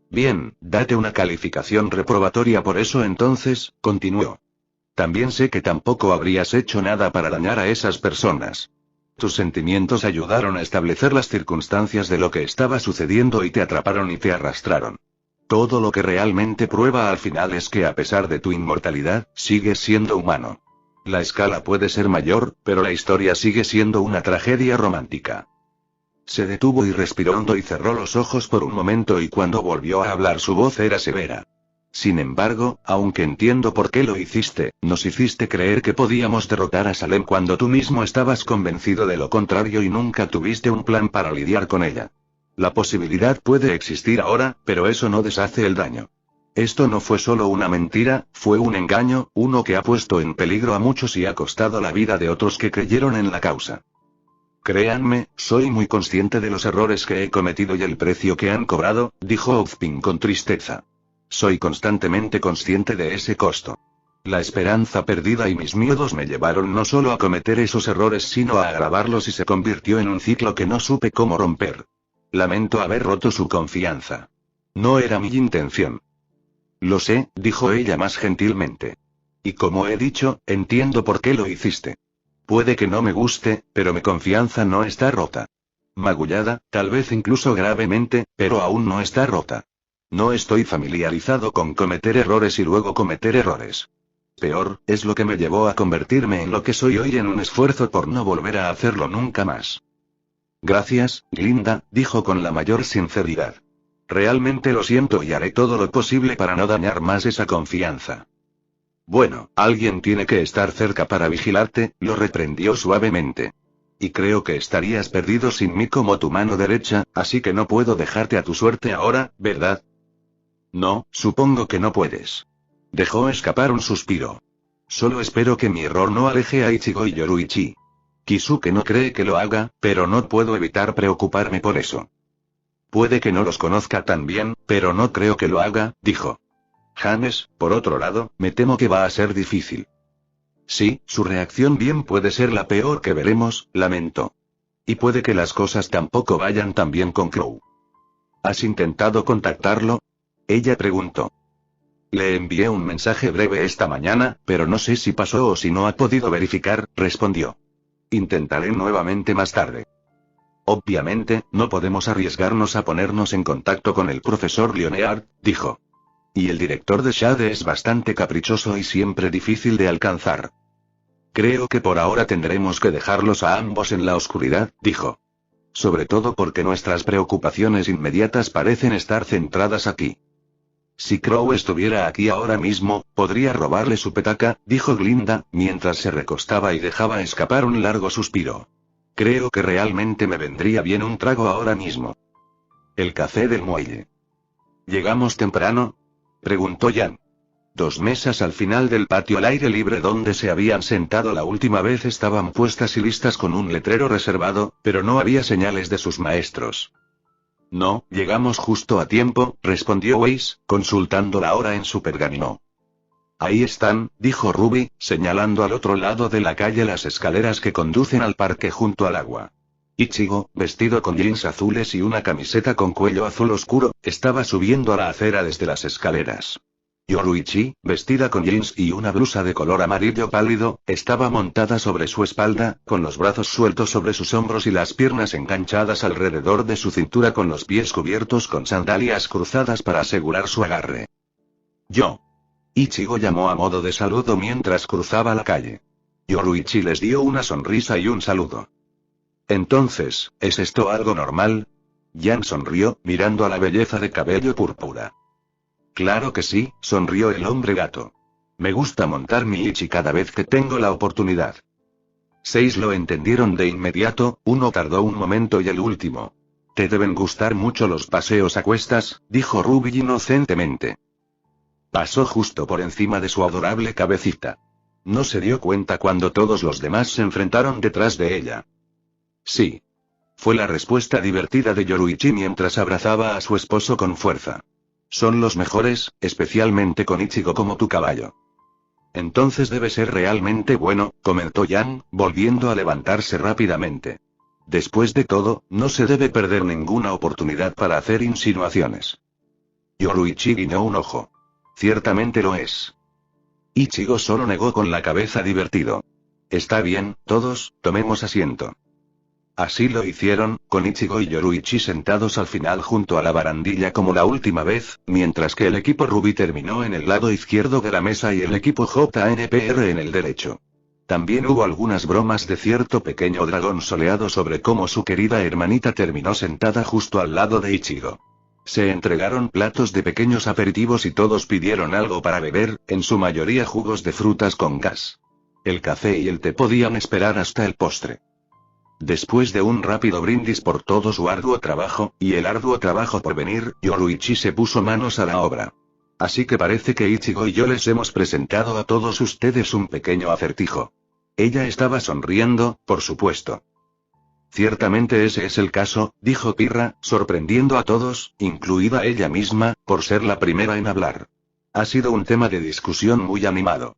Bien, date una calificación reprobatoria por eso entonces, continuó. También sé que tampoco habrías hecho nada para dañar a esas personas. Tus sentimientos ayudaron a establecer las circunstancias de lo que estaba sucediendo y te atraparon y te arrastraron. Todo lo que realmente prueba al final es que a pesar de tu inmortalidad, sigues siendo humano. La escala puede ser mayor, pero la historia sigue siendo una tragedia romántica. Se detuvo y respiró hondo y cerró los ojos por un momento y cuando volvió a hablar su voz era severa. Sin embargo, aunque entiendo por qué lo hiciste, nos hiciste creer que podíamos derrotar a Salem cuando tú mismo estabas convencido de lo contrario y nunca tuviste un plan para lidiar con ella. La posibilidad puede existir ahora, pero eso no deshace el daño. Esto no fue solo una mentira, fue un engaño, uno que ha puesto en peligro a muchos y ha costado la vida de otros que creyeron en la causa. Créanme, soy muy consciente de los errores que he cometido y el precio que han cobrado, dijo Ozpin con tristeza. Soy constantemente consciente de ese costo. La esperanza perdida y mis miedos me llevaron no solo a cometer esos errores sino a agravarlos y se convirtió en un ciclo que no supe cómo romper. Lamento haber roto su confianza. No era mi intención. Lo sé, dijo ella más gentilmente. Y como he dicho, entiendo por qué lo hiciste. Puede que no me guste, pero mi confianza no está rota. Magullada, tal vez incluso gravemente, pero aún no está rota. No estoy familiarizado con cometer errores y luego cometer errores. Peor, es lo que me llevó a convertirme en lo que soy hoy en un esfuerzo por no volver a hacerlo nunca más. Gracias, Glinda, dijo con la mayor sinceridad. Realmente lo siento y haré todo lo posible para no dañar más esa confianza. Bueno, alguien tiene que estar cerca para vigilarte, lo reprendió suavemente. Y creo que estarías perdido sin mí como tu mano derecha, así que no puedo dejarte a tu suerte ahora, ¿verdad? No, supongo que no puedes. Dejó escapar un suspiro. Solo espero que mi error no aleje a Ichigo y Yoruichi. Kisuke no cree que lo haga, pero no puedo evitar preocuparme por eso. Puede que no los conozca tan bien, pero no creo que lo haga, dijo. James, por otro lado, me temo que va a ser difícil. Sí, su reacción bien puede ser la peor que veremos, lamentó. Y puede que las cosas tampoco vayan tan bien con Crow. ¿Has intentado contactarlo? Ella preguntó. Le envié un mensaje breve esta mañana, pero no sé si pasó o si no ha podido verificar, respondió. Intentaré nuevamente más tarde. Obviamente, no podemos arriesgarnos a ponernos en contacto con el profesor Leonard, dijo. Y el director de Shade es bastante caprichoso y siempre difícil de alcanzar. Creo que por ahora tendremos que dejarlos a ambos en la oscuridad, dijo. Sobre todo porque nuestras preocupaciones inmediatas parecen estar centradas aquí. Si Crow estuviera aquí ahora mismo, podría robarle su petaca, dijo Glinda, mientras se recostaba y dejaba escapar un largo suspiro. Creo que realmente me vendría bien un trago ahora mismo. El café del muelle. ¿Llegamos temprano? Preguntó Jan. 2 mesas al final del patio al aire libre donde se habían sentado la última vez estaban puestas y listas con un letrero reservado, pero no había señales de sus maestros. No, llegamos justo a tiempo, respondió Weiss, consultando la hora en su pergamino. Ahí están, dijo Ruby, señalando al otro lado de la calle las escaleras que conducen al parque junto al agua. Ichigo, vestido con jeans azules y una camiseta con cuello azul oscuro, estaba subiendo a la acera desde las escaleras. Yoruichi, vestida con jeans y una blusa de color amarillo pálido, estaba montada sobre su espalda, con los brazos sueltos sobre sus hombros y las piernas enganchadas alrededor de su cintura con los pies cubiertos con sandalias cruzadas para asegurar su agarre. Yo. Ichigo llamó a modo de saludo mientras cruzaba la calle. Yoruichi les dio una sonrisa y un saludo. Entonces, ¿es esto algo normal? Jan sonrió, mirando a la belleza de cabello púrpura. Claro que sí, sonrió el hombre gato. Me gusta montar mi Ichi cada vez que tengo la oportunidad. 6 lo entendieron de inmediato, uno tardó un momento y el último. Te deben gustar mucho los paseos a cuestas, dijo Ruby inocentemente. Pasó justo por encima de su adorable cabecita. No se dio cuenta cuando todos los demás se enfrentaron detrás de ella. Sí. Fue la respuesta divertida de Yoruichi mientras abrazaba a su esposo con fuerza. Son los mejores, especialmente con Ichigo como tu caballo. Entonces debe ser realmente bueno, comentó Jan, volviendo a levantarse rápidamente. Después de todo, no se debe perder ninguna oportunidad para hacer insinuaciones. Yoruichi guiñó un ojo. Ciertamente lo es. Ichigo solo negó con la cabeza divertido. Está bien, todos, tomemos asiento. Así lo hicieron, con Ichigo y Yoruichi sentados al final junto a la barandilla como la última vez, mientras que el equipo Ruby terminó en el lado izquierdo de la mesa y el equipo JNPR en el derecho. También hubo algunas bromas de cierto pequeño dragón soleado sobre cómo su querida hermanita terminó sentada justo al lado de Ichigo. Se entregaron platos de pequeños aperitivos y todos pidieron algo para beber, en su mayoría jugos de frutas con gas. El café y el té podían esperar hasta el postre. Después de un rápido brindis por todo su arduo trabajo, y el arduo trabajo por venir, Yoruichi se puso manos a la obra. Así que parece que Ichigo y yo les hemos presentado a todos ustedes un pequeño acertijo. Ella estaba sonriendo, por supuesto. Ciertamente ese es el caso, dijo Pirra, sorprendiendo a todos, incluida ella misma, por ser la primera en hablar. Ha sido un tema de discusión muy animado.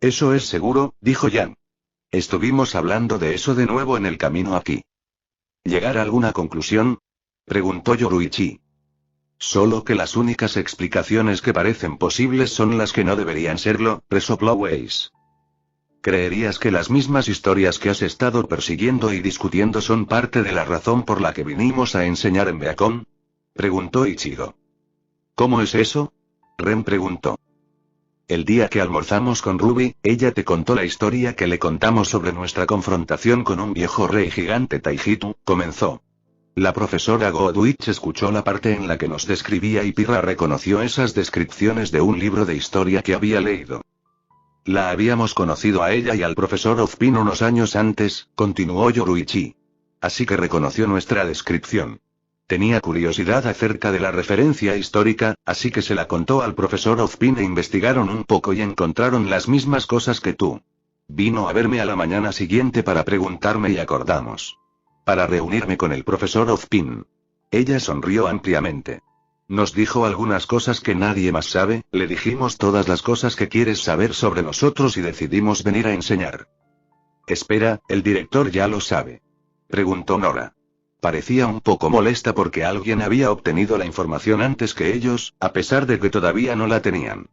Eso es seguro, dijo Yang. Estuvimos hablando de eso de nuevo en el camino aquí. ¿Llegar a alguna conclusión? Preguntó Yoruichi. Solo que las únicas explicaciones que parecen posibles son las que no deberían serlo, resopló Weiss. ¿Creerías que las mismas historias que has estado persiguiendo y discutiendo son parte de la razón por la que vinimos a enseñar en Beacon? Preguntó Ichigo. ¿Cómo es eso? Ren preguntó. El día que almorzamos con Ruby, ella te contó la historia que le contamos sobre nuestra confrontación con un viejo rey gigante Taijitu, comenzó. La profesora Godwich escuchó la parte en la que nos describía y Pirra reconoció esas descripciones de un libro de historia que había leído. La habíamos conocido a ella y al profesor Ozpin unos años antes, continuó Yoruichi. Así que reconoció nuestra descripción. Tenía curiosidad acerca de la referencia histórica, así que se la contó al profesor Ozpin e investigaron un poco y encontraron las mismas cosas que tú. Vino a verme a la mañana siguiente para preguntarme y acordamos. Para reunirme con el profesor Ozpin. Ella sonrió ampliamente. Nos dijo algunas cosas que nadie más sabe, le dijimos todas las cosas que quieres saber sobre nosotros y decidimos venir a enseñar. Espera, ¿el director ya lo sabe? Preguntó Nora. Parecía un poco molesta porque alguien había obtenido la información antes que ellos, a pesar de que todavía no la tenían.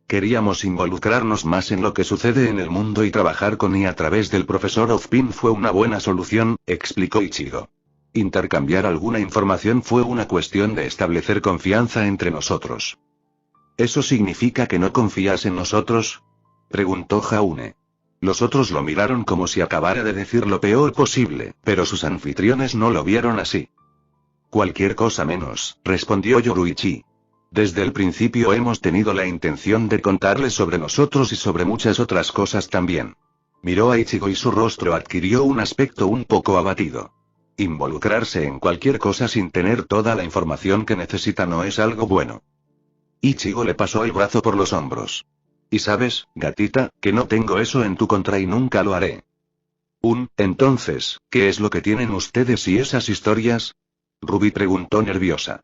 Queríamos involucrarnos más en lo que sucede en el mundo y trabajar con y a través del profesor Ozpin fue una buena solución, explicó Ichigo. Intercambiar alguna información fue una cuestión de establecer confianza entre nosotros. ¿Eso significa que no confías en nosotros? Preguntó Jaune. Los otros lo miraron como si acabara de decir lo peor posible, pero sus anfitriones no lo vieron así. Cualquier cosa menos, respondió Yoruichi. Desde el principio hemos tenido la intención de contarles sobre nosotros y sobre muchas otras cosas también. Miró a Ichigo y su rostro adquirió un aspecto un poco abatido. Involucrarse en cualquier cosa sin tener toda la información que necesita no es algo bueno. Ichigo le pasó el brazo por los hombros. Y sabes, gatita, que no tengo eso en tu contra y nunca lo haré. Entonces, ¿qué es lo que tienen ustedes y esas historias? Ruby preguntó nerviosa.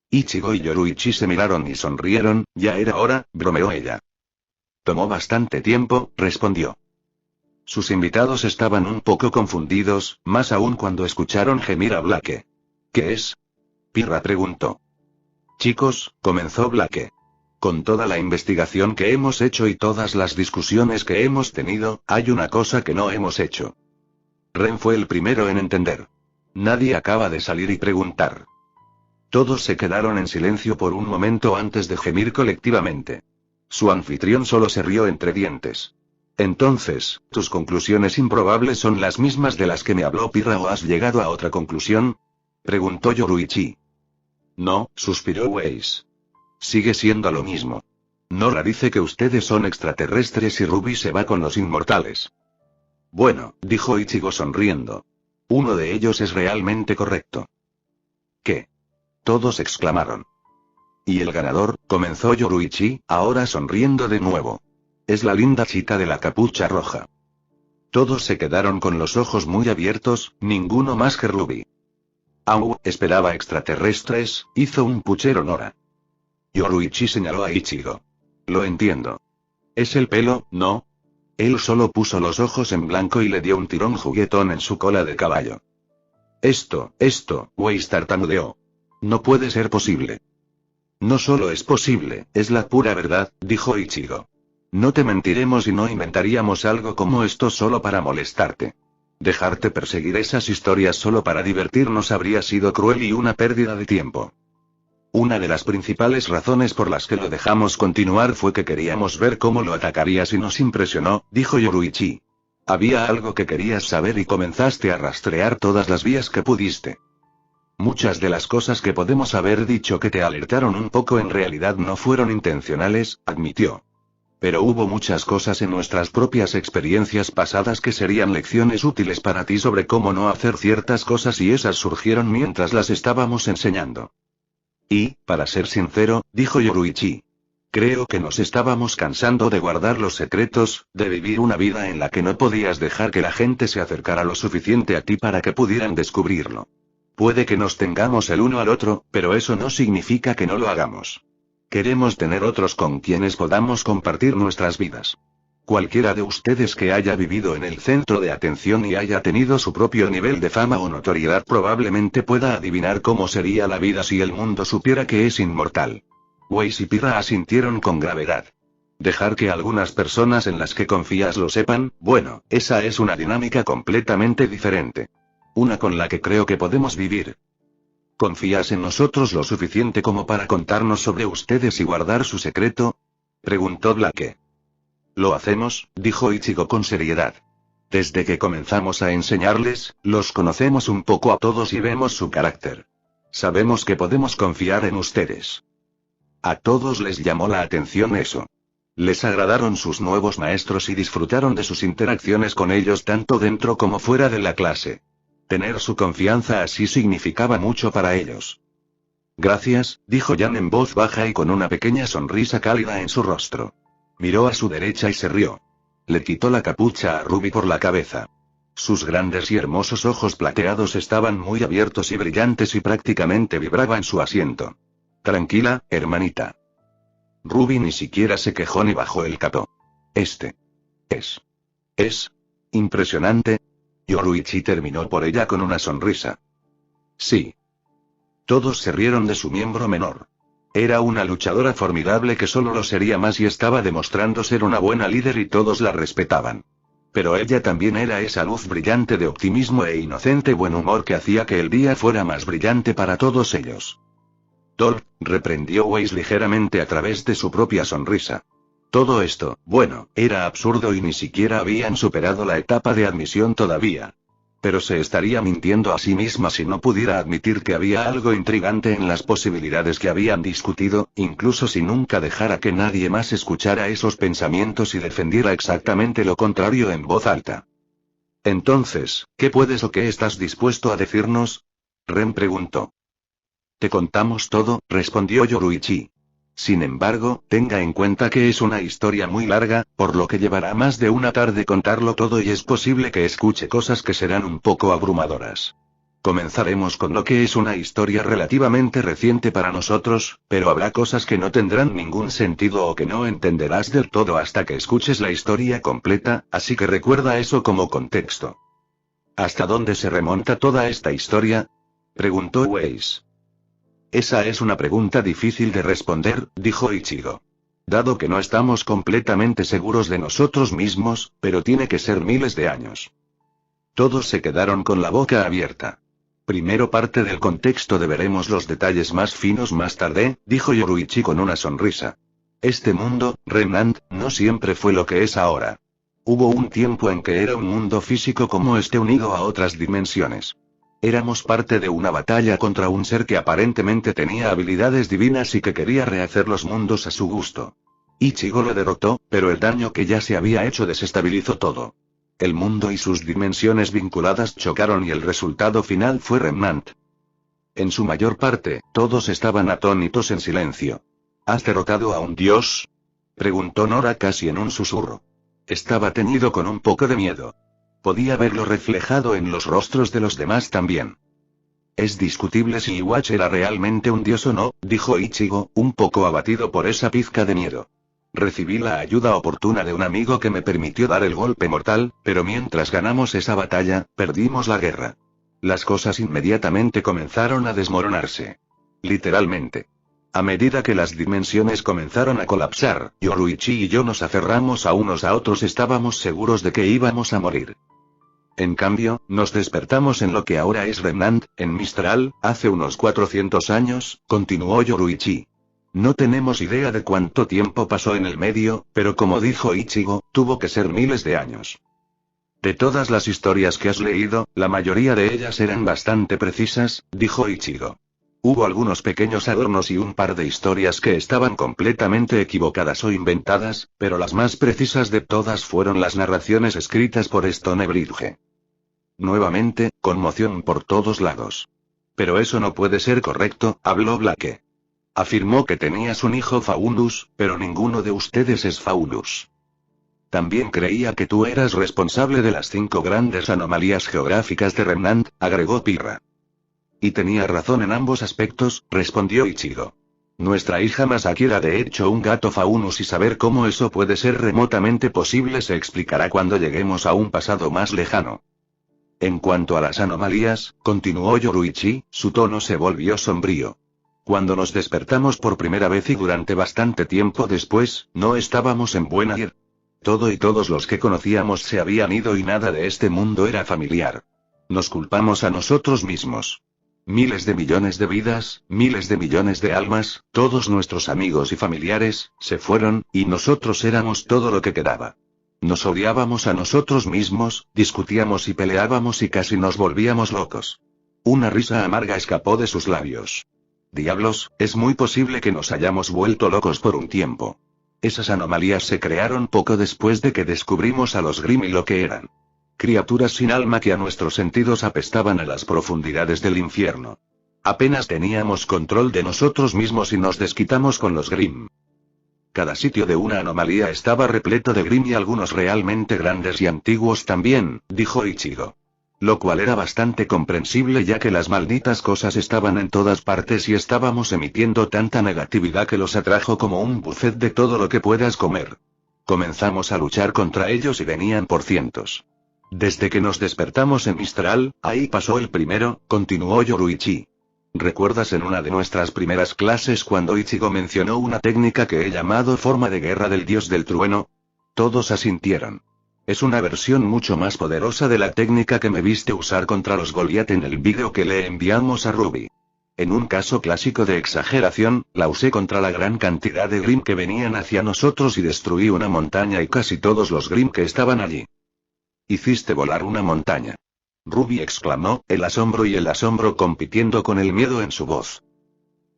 Ichigo y Yoruichi se miraron y sonrieron, ya era hora, bromeó ella. Tomó bastante tiempo, respondió. Sus invitados estaban un poco confundidos, más aún cuando escucharon gemir a Blake. ¿Qué es? Pirra preguntó. Chicos, comenzó Blake. Con toda la investigación que hemos hecho y todas las discusiones que hemos tenido, hay una cosa que no hemos hecho. Ren fue el primero en entender. Nadie acaba de salir y preguntar. Todos se quedaron en silencio por un momento antes de gemir colectivamente. Su anfitrión solo se rió entre dientes. Entonces, ¿tus conclusiones improbables son las mismas de las que me habló Pirra o has llegado a otra conclusión? Preguntó Yoruichi. No, suspiró Weiss. Sigue siendo lo mismo. Nora dice que ustedes son extraterrestres y Ruby se va con los inmortales. Bueno, dijo Ichigo sonriendo. Uno de ellos es realmente correcto. ¿Qué? Todos exclamaron. Y el ganador, comenzó Yoruichi, ahora sonriendo de nuevo. Es la linda chica de la capucha roja. Todos se quedaron con los ojos muy abiertos, ninguno más que Ruby. Au, esperaba extraterrestres, hizo un puchero Nora. Yoruichi señaló a Ichigo. Lo entiendo. ¿Es el pelo, no? Él solo puso los ojos en blanco y le dio un tirón juguetón en su cola de caballo. Esto, Weiss tartamudeó. No puede ser posible. No solo es posible, es la pura verdad, dijo Ichigo. No te mentiremos y no inventaríamos algo como esto solo para molestarte. Dejarte perseguir esas historias solo para divertirnos habría sido cruel y una pérdida de tiempo. Una de las principales razones por las que lo dejamos continuar fue que queríamos ver cómo lo atacarías y nos impresionó, dijo Yoruichi. Había algo que querías saber y comenzaste a rastrear todas las vías que pudiste. Muchas de las cosas que podemos haber dicho que te alertaron un poco en realidad no fueron intencionales, admitió. Pero hubo muchas cosas en nuestras propias experiencias pasadas que serían lecciones útiles para ti sobre cómo no hacer ciertas cosas y esas surgieron mientras las estábamos enseñando. Y, para ser sincero, dijo Yoruichi. Creo que nos estábamos cansando de guardar los secretos, de vivir una vida en la que no podías dejar que la gente se acercara lo suficiente a ti para que pudieran descubrirlo. Puede que nos tengamos el uno al otro, pero eso no significa que no lo hagamos. Queremos tener otros con quienes podamos compartir nuestras vidas. Cualquiera de ustedes que haya vivido en el centro de atención y haya tenido su propio nivel de fama o notoriedad probablemente pueda adivinar cómo sería la vida si el mundo supiera que es inmortal. Weiss y Pyrrha asintieron con gravedad. Dejar que algunas personas en las que confías lo sepan, bueno, esa es una dinámica completamente diferente. Una con la que creo que podemos vivir. ¿Confías en nosotros lo suficiente como para contarnos sobre ustedes y guardar su secreto? Preguntó Blake. Lo hacemos, dijo Ichigo con seriedad. Desde que comenzamos a enseñarles, los conocemos un poco a todos y vemos su carácter. Sabemos que podemos confiar en ustedes. A todos les llamó la atención eso. Les agradaron sus nuevos maestros y disfrutaron de sus interacciones con ellos tanto dentro como fuera de la clase. Tener su confianza así significaba mucho para ellos. Gracias, dijo Jan en voz baja y con una pequeña sonrisa cálida en su rostro. Miró a su derecha y se rió. Le quitó la capucha a Ruby por la cabeza. Sus grandes y hermosos ojos plateados estaban muy abiertos y brillantes y prácticamente vibraba en su asiento. Tranquila, hermanita. Ruby ni siquiera se quejó ni bajó el capó. Es impresionante. Yoruichi terminó por ella con una sonrisa. Sí. Todos se rieron de su miembro menor. Era una luchadora formidable que solo lo sería más y estaba demostrando ser una buena líder y todos la respetaban. Pero ella también era esa luz brillante de optimismo e inocente buen humor que hacía que el día fuera más brillante para todos ellos. Dolph, reprendió Weiss ligeramente a través de su propia sonrisa. Todo esto, bueno, era absurdo y ni siquiera habían superado la etapa de admisión todavía. Pero se estaría mintiendo a sí misma si no pudiera admitir que había algo intrigante en las posibilidades que habían discutido, incluso si nunca dejara que nadie más escuchara esos pensamientos y defendiera exactamente lo contrario en voz alta. Entonces, ¿qué puedes o qué estás dispuesto a decirnos? Ren preguntó. Te contamos todo, respondió Yoruichi. Sin embargo, tenga en cuenta que es una historia muy larga, por lo que llevará más de una tarde contarlo todo y es posible que escuche cosas que serán un poco abrumadoras. Comenzaremos con lo que es una historia relativamente reciente para nosotros, pero habrá cosas que no tendrán ningún sentido o que no entenderás del todo hasta que escuches la historia completa, así que recuerda eso como contexto. ¿Hasta dónde se remonta toda esta historia? Preguntó Weiss. Esa es una pregunta difícil de responder, dijo Ichigo. Dado que no estamos completamente seguros de nosotros mismos, pero tiene que ser miles de años. Todos se quedaron con la boca abierta. Primero parte del contexto veremos los detalles más finos más tarde, dijo Yoruichi con una sonrisa. Este mundo, Remnant, no siempre fue lo que es ahora. Hubo un tiempo en que era un mundo físico como este unido a otras dimensiones. Éramos parte de una batalla contra un ser que aparentemente tenía habilidades divinas y que quería rehacer los mundos a su gusto. Ichigo lo derrotó, pero el daño que ya se había hecho desestabilizó todo. El mundo y sus dimensiones vinculadas chocaron y el resultado final fue Remnant. En su mayor parte, todos estaban atónitos en silencio. ¿Has derrotado a un dios? Preguntó Nora casi en un susurro. Estaba teñido con un poco de miedo. Podía verlo reflejado en los rostros de los demás también. Es discutible si Iwatch era realmente un dios o no, dijo Ichigo, un poco abatido por esa pizca de miedo. Recibí la ayuda oportuna de un amigo que me permitió dar el golpe mortal, pero mientras ganamos esa batalla, perdimos la guerra. Las cosas inmediatamente comenzaron a desmoronarse. Literalmente. A medida que las dimensiones comenzaron a colapsar, Yoruichi y yo nos aferramos a unos a otros, estábamos seguros de que íbamos a morir. En cambio, nos despertamos en lo que ahora es Remnant, en Mistral, hace unos 400 años, continuó Yoruichi. No tenemos idea de cuánto tiempo pasó en el medio, pero como dijo Ichigo, tuvo que ser miles de años. De todas las historias que has leído, la mayoría de ellas eran bastante precisas, dijo Ichigo. Hubo algunos pequeños adornos y un par de historias que estaban completamente equivocadas o inventadas, pero las más precisas de todas fueron las narraciones escritas por Stonebridge. Nuevamente, conmoción por todos lados. Pero eso no puede ser correcto, habló Blake. Afirmó que tenías un hijo Faunus, pero ninguno de ustedes es Faunus. También creía que tú eras responsable de las 5 grandes anomalías geográficas de Remnant, agregó Pyrrha. Y tenía razón en ambos aspectos, respondió Ichigo. Nuestra hija Masaki era de hecho un gato Faunus y saber cómo eso puede ser remotamente posible se explicará cuando lleguemos a un pasado más lejano. En cuanto a las anomalías, continuó Yoruichi, su tono se volvió sombrío. Cuando nos despertamos por primera vez y durante bastante tiempo después, no estábamos en buena ir. Todo y todos los que conocíamos se habían ido y nada de este mundo era familiar. Nos culpamos a nosotros mismos. Miles de millones de vidas, miles de millones de almas, todos nuestros amigos y familiares, se fueron, y nosotros éramos todo lo que quedaba. Nos odiábamos a nosotros mismos, discutíamos y peleábamos y casi nos volvíamos locos. Una risa amarga escapó de sus labios. Diablos, es muy posible que nos hayamos vuelto locos por un tiempo. Esas anomalías se crearon poco después de que descubrimos a los Grimm y lo que eran. Criaturas sin alma que a nuestros sentidos apestaban a las profundidades del infierno. Apenas teníamos control de nosotros mismos y nos desquitamos con los Grimm. Cada sitio de una anomalía estaba repleto de Grimm y algunos realmente grandes y antiguos también, dijo Ichigo. Lo cual era bastante comprensible ya que las malditas cosas estaban en todas partes y estábamos emitiendo tanta negatividad que los atrajo como un buffet de todo lo que puedas comer. Comenzamos a luchar contra ellos y venían por cientos. Desde que nos despertamos en Mistral, ahí pasó el primero, continuó Yoruichi. ¿Recuerdas en una de nuestras primeras clases cuando Ichigo mencionó una técnica que he llamado forma de guerra del dios del trueno? Todos asintieron. Es una versión mucho más poderosa de la técnica que me viste usar contra los Goliath en el vídeo que le enviamos a Ruby. En un caso clásico de exageración, la usé contra la gran cantidad de Grimm que venían hacia nosotros y destruí una montaña y casi todos los Grimm que estaban allí. Hiciste volar una montaña. Ruby exclamó, el asombro compitiendo con el miedo en su voz.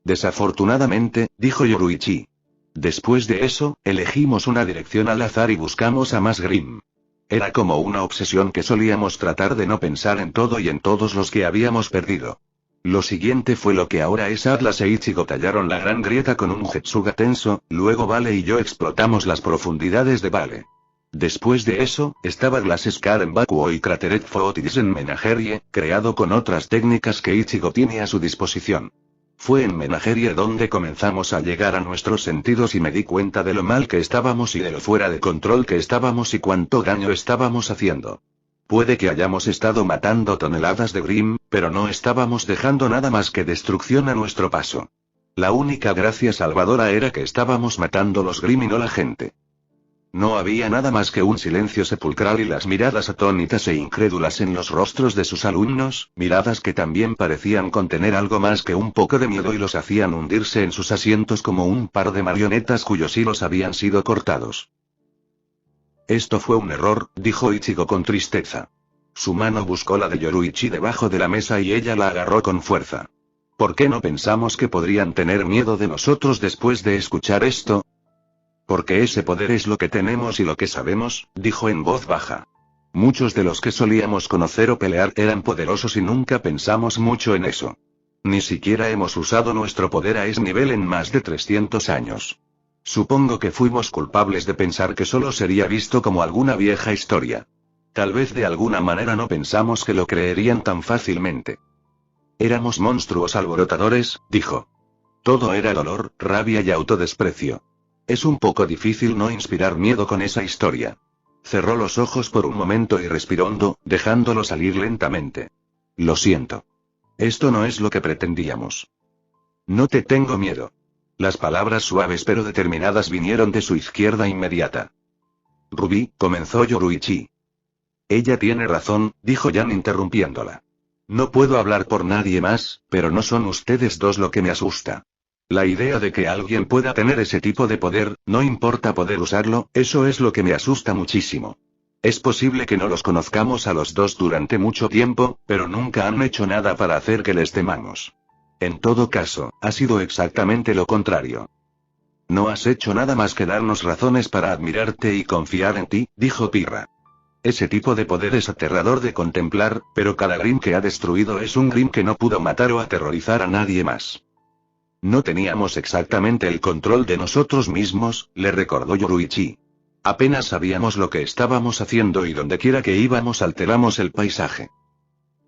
Desafortunadamente, dijo Yoruichi. Después de eso, elegimos una dirección al azar y buscamos a más Grimm. Era como una obsesión que solíamos tratar de no pensar en todo y en todos los que habíamos perdido. Lo siguiente fue lo que ahora es Atlas e Ichigo tallaron la gran grieta con un Jetsuga tenso, luego Vale y yo explotamos las profundidades de Vale. Después de eso, estaba Glass Scar en Bakuo y Crateret Footis en Menagerie, creado con otras técnicas que Ichigo tiene a su disposición. Fue en Menagerie donde comenzamos a llegar a nuestros sentidos y me di cuenta de lo mal que estábamos y de lo fuera de control que estábamos y cuánto daño estábamos haciendo. Puede que hayamos estado matando toneladas de Grimm, pero no estábamos dejando nada más que destrucción a nuestro paso. La única gracia salvadora era que estábamos matando los Grimm y no la gente. No había nada más que un silencio sepulcral y las miradas atónitas e incrédulas en los rostros de sus alumnos, miradas que también parecían contener algo más que un poco de miedo y los hacían hundirse en sus asientos como un par de marionetas cuyos hilos habían sido cortados. Esto fue un error, dijo Ichigo con tristeza. Su mano buscó la de Yoruichi debajo de la mesa y ella la agarró con fuerza. ¿Por qué no pensamos que podrían tener miedo de nosotros después de escuchar esto? Porque ese poder es lo que tenemos y lo que sabemos, dijo en voz baja. Muchos de los que solíamos conocer o pelear eran poderosos y nunca pensamos mucho en eso. Ni siquiera hemos usado nuestro poder a ese nivel en más de 300 años. Supongo que fuimos culpables de pensar que solo sería visto como alguna vieja historia. Tal vez de alguna manera no pensamos que lo creerían tan fácilmente. Éramos monstruos alborotadores, dijo. Todo era dolor, rabia y autodesprecio. Es un poco difícil no inspirar miedo con esa historia. Cerró los ojos por un momento y respiró hondo, dejándolo salir lentamente. Lo siento. Esto no es lo que pretendíamos. No te tengo miedo. Las palabras suaves pero determinadas vinieron de su izquierda inmediata. Rubí, comenzó Yoruichi. Ella tiene razón, dijo Yan interrumpiéndola. No puedo hablar por nadie más, pero no son ustedes dos lo que me asusta. La idea de que alguien pueda tener ese tipo de poder, no importa poder usarlo, eso es lo que me asusta muchísimo. Es posible que no los conozcamos a los dos durante mucho tiempo, pero nunca han hecho nada para hacer que les temamos. En todo caso, ha sido exactamente lo contrario. No has hecho nada más que darnos razones para admirarte y confiar en ti, dijo Pirra. Ese tipo de poder es aterrador de contemplar, pero cada Grimm que ha destruido es un Grimm que no pudo matar o aterrorizar a nadie más. No teníamos exactamente el control de nosotros mismos, le recordó Yoruichi. Apenas sabíamos lo que estábamos haciendo y dondequiera que íbamos alteramos el paisaje.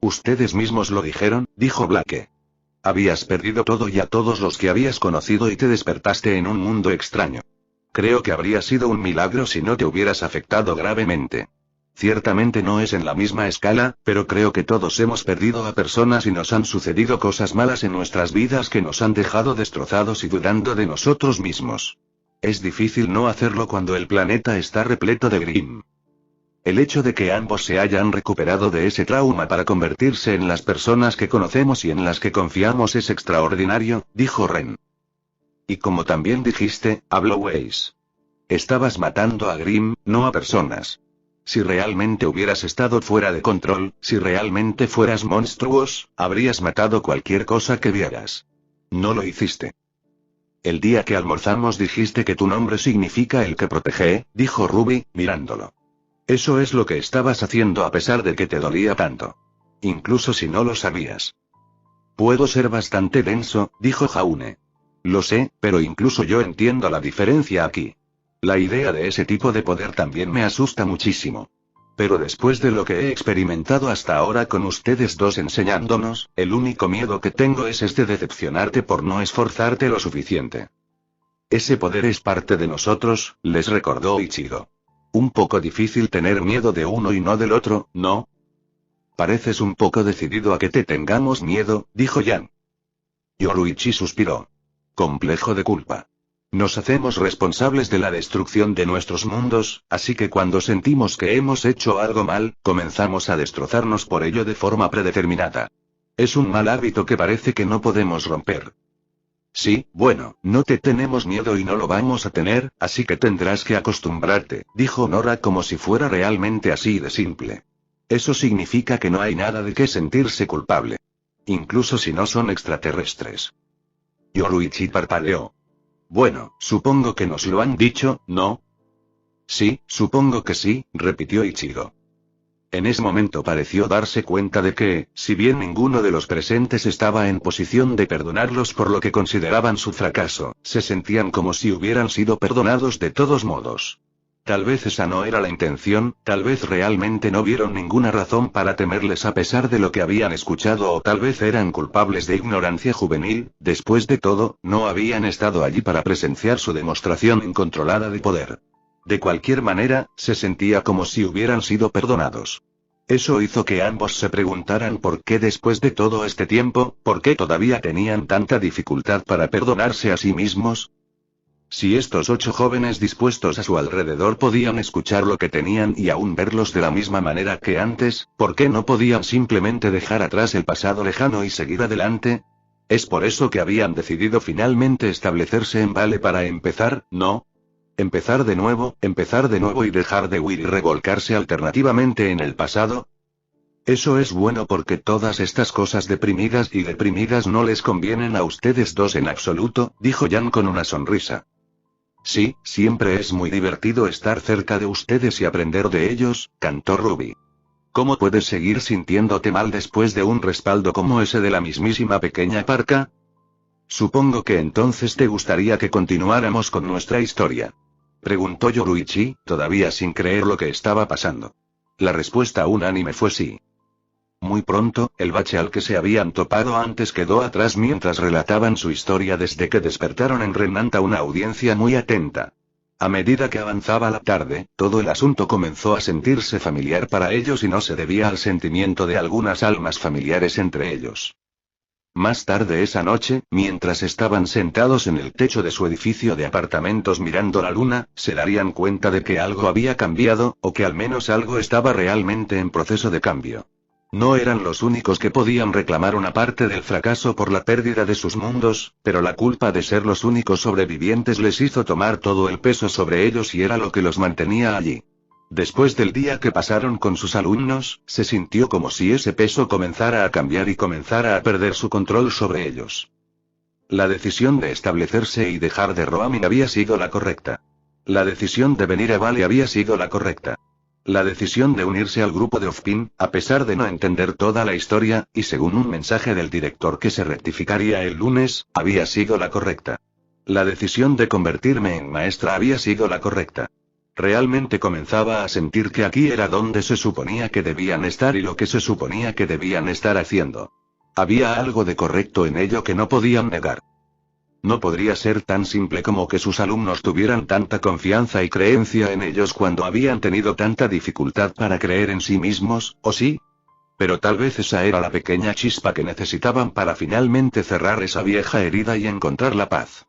Ustedes mismos lo dijeron, dijo Blake. Habías perdido todo y a todos los que habías conocido y te despertaste en un mundo extraño. Creo que habría sido un milagro si no te hubieras afectado gravemente. Ciertamente no es en la misma escala, pero creo que todos hemos perdido a personas y nos han sucedido cosas malas en nuestras vidas que nos han dejado destrozados y dudando de nosotros mismos. Es difícil no hacerlo cuando el planeta está repleto de Grimm. El hecho de que ambos se hayan recuperado de ese trauma para convertirse en las personas que conocemos y en las que confiamos es extraordinario, dijo Ren. Y como también dijiste, habló Weiss. Estabas matando a Grimm, no a personas. Si realmente hubieras estado fuera de control, si realmente fueras monstruos, habrías matado cualquier cosa que vieras. No lo hiciste. El día que almorzamos dijiste que tu nombre significa el que protege, dijo Ruby, mirándolo. Eso es lo que estabas haciendo a pesar de que te dolía tanto. Incluso si no lo sabías. Puedo ser bastante denso, dijo Jaune. Lo sé, pero incluso yo entiendo la diferencia aquí. La idea de ese tipo de poder también me asusta muchísimo. Pero después de lo que he experimentado hasta ahora con ustedes dos enseñándonos, el único miedo que tengo es de decepcionarte por no esforzarte lo suficiente. Ese poder es parte de nosotros, les recordó Ichigo. Un poco difícil tener miedo de uno y no del otro, ¿no? Pareces un poco decidido a que te tengamos miedo, dijo Yan. Yoruichi suspiró. Complejo de culpa. Nos hacemos responsables de la destrucción de nuestros mundos, así que cuando sentimos que hemos hecho algo mal, comenzamos a destrozarnos por ello de forma predeterminada. Es un mal hábito que parece que no podemos romper. Sí, bueno, no te tenemos miedo y no lo vamos a tener, así que tendrás que acostumbrarte, dijo Nora como si fuera realmente así de simple. Eso significa que no hay nada de qué sentirse culpable. Incluso si no son extraterrestres. Yoruichi parpadeó. Bueno, supongo que nos lo han dicho, ¿no? Sí, supongo que sí, repitió Ichigo. En ese momento pareció darse cuenta de que, si bien ninguno de los presentes estaba en posición de perdonarlos por lo que consideraban su fracaso, se sentían como si hubieran sido perdonados de todos modos. Tal vez esa no era la intención, tal vez realmente no vieron ninguna razón para temerles a pesar de lo que habían escuchado o tal vez eran culpables de ignorancia juvenil, después de todo, no habían estado allí para presenciar su demostración incontrolada de poder. De cualquier manera, se sentía como si hubieran sido perdonados. Eso hizo que ambos se preguntaran por qué después de todo este tiempo, por qué todavía tenían tanta dificultad para perdonarse a sí mismos. Si estos 8 jóvenes dispuestos a su alrededor podían escuchar lo que tenían y aún verlos de la misma manera que antes, ¿por qué no podían simplemente dejar atrás el pasado lejano y seguir adelante? Es por eso que habían decidido finalmente establecerse en Vale para empezar, ¿no? Empezar de nuevo y dejar de huir y revolcarse alternativamente en el pasado. Eso es bueno porque todas estas cosas deprimidas no les convienen a ustedes dos en absoluto, dijo Yan con una sonrisa. Sí, siempre es muy divertido estar cerca de ustedes y aprender de ellos, cantó Ruby. ¿Cómo puedes seguir sintiéndote mal después de un respaldo como ese de la mismísima pequeña Parka? Supongo que entonces te gustaría que continuáramos con nuestra historia. Preguntó Yoruichi, todavía sin creer lo que estaba pasando. La respuesta unánime fue sí. Muy pronto, el bache al que se habían topado antes quedó atrás mientras relataban su historia desde que despertaron en Renanta una audiencia muy atenta. A medida que avanzaba la tarde, todo el asunto comenzó a sentirse familiar para ellos y no se debía al sentimiento de algunas almas familiares entre ellos. Más tarde esa noche, mientras estaban sentados en el techo de su edificio de apartamentos mirando la luna, se darían cuenta de que algo había cambiado, o que al menos algo estaba realmente en proceso de cambio. No eran los únicos que podían reclamar una parte del fracaso por la pérdida de sus mundos, pero la culpa de ser los únicos sobrevivientes les hizo tomar todo el peso sobre ellos y era lo que los mantenía allí. Después del día que pasaron con sus alumnos, se sintió como si ese peso comenzara a cambiar y comenzara a perder su control sobre ellos. La decisión de establecerse y dejar de Roamin había sido la correcta. La decisión de venir a Vale había sido la correcta. La decisión de unirse al grupo de Ofpin, a pesar de no entender toda la historia, y según un mensaje del director que se rectificaría el lunes, había sido la correcta. La decisión de convertirme en maestra había sido la correcta. Realmente comenzaba a sentir que aquí era donde se suponía que debían estar y lo que se suponía que debían estar haciendo. Había algo de correcto en ello que no podían negar. No podría ser tan simple como que sus alumnos tuvieran tanta confianza y creencia en ellos cuando habían tenido tanta dificultad para creer en sí mismos, ¿o sí? Pero tal vez esa era la pequeña chispa que necesitaban para finalmente cerrar esa vieja herida y encontrar la paz.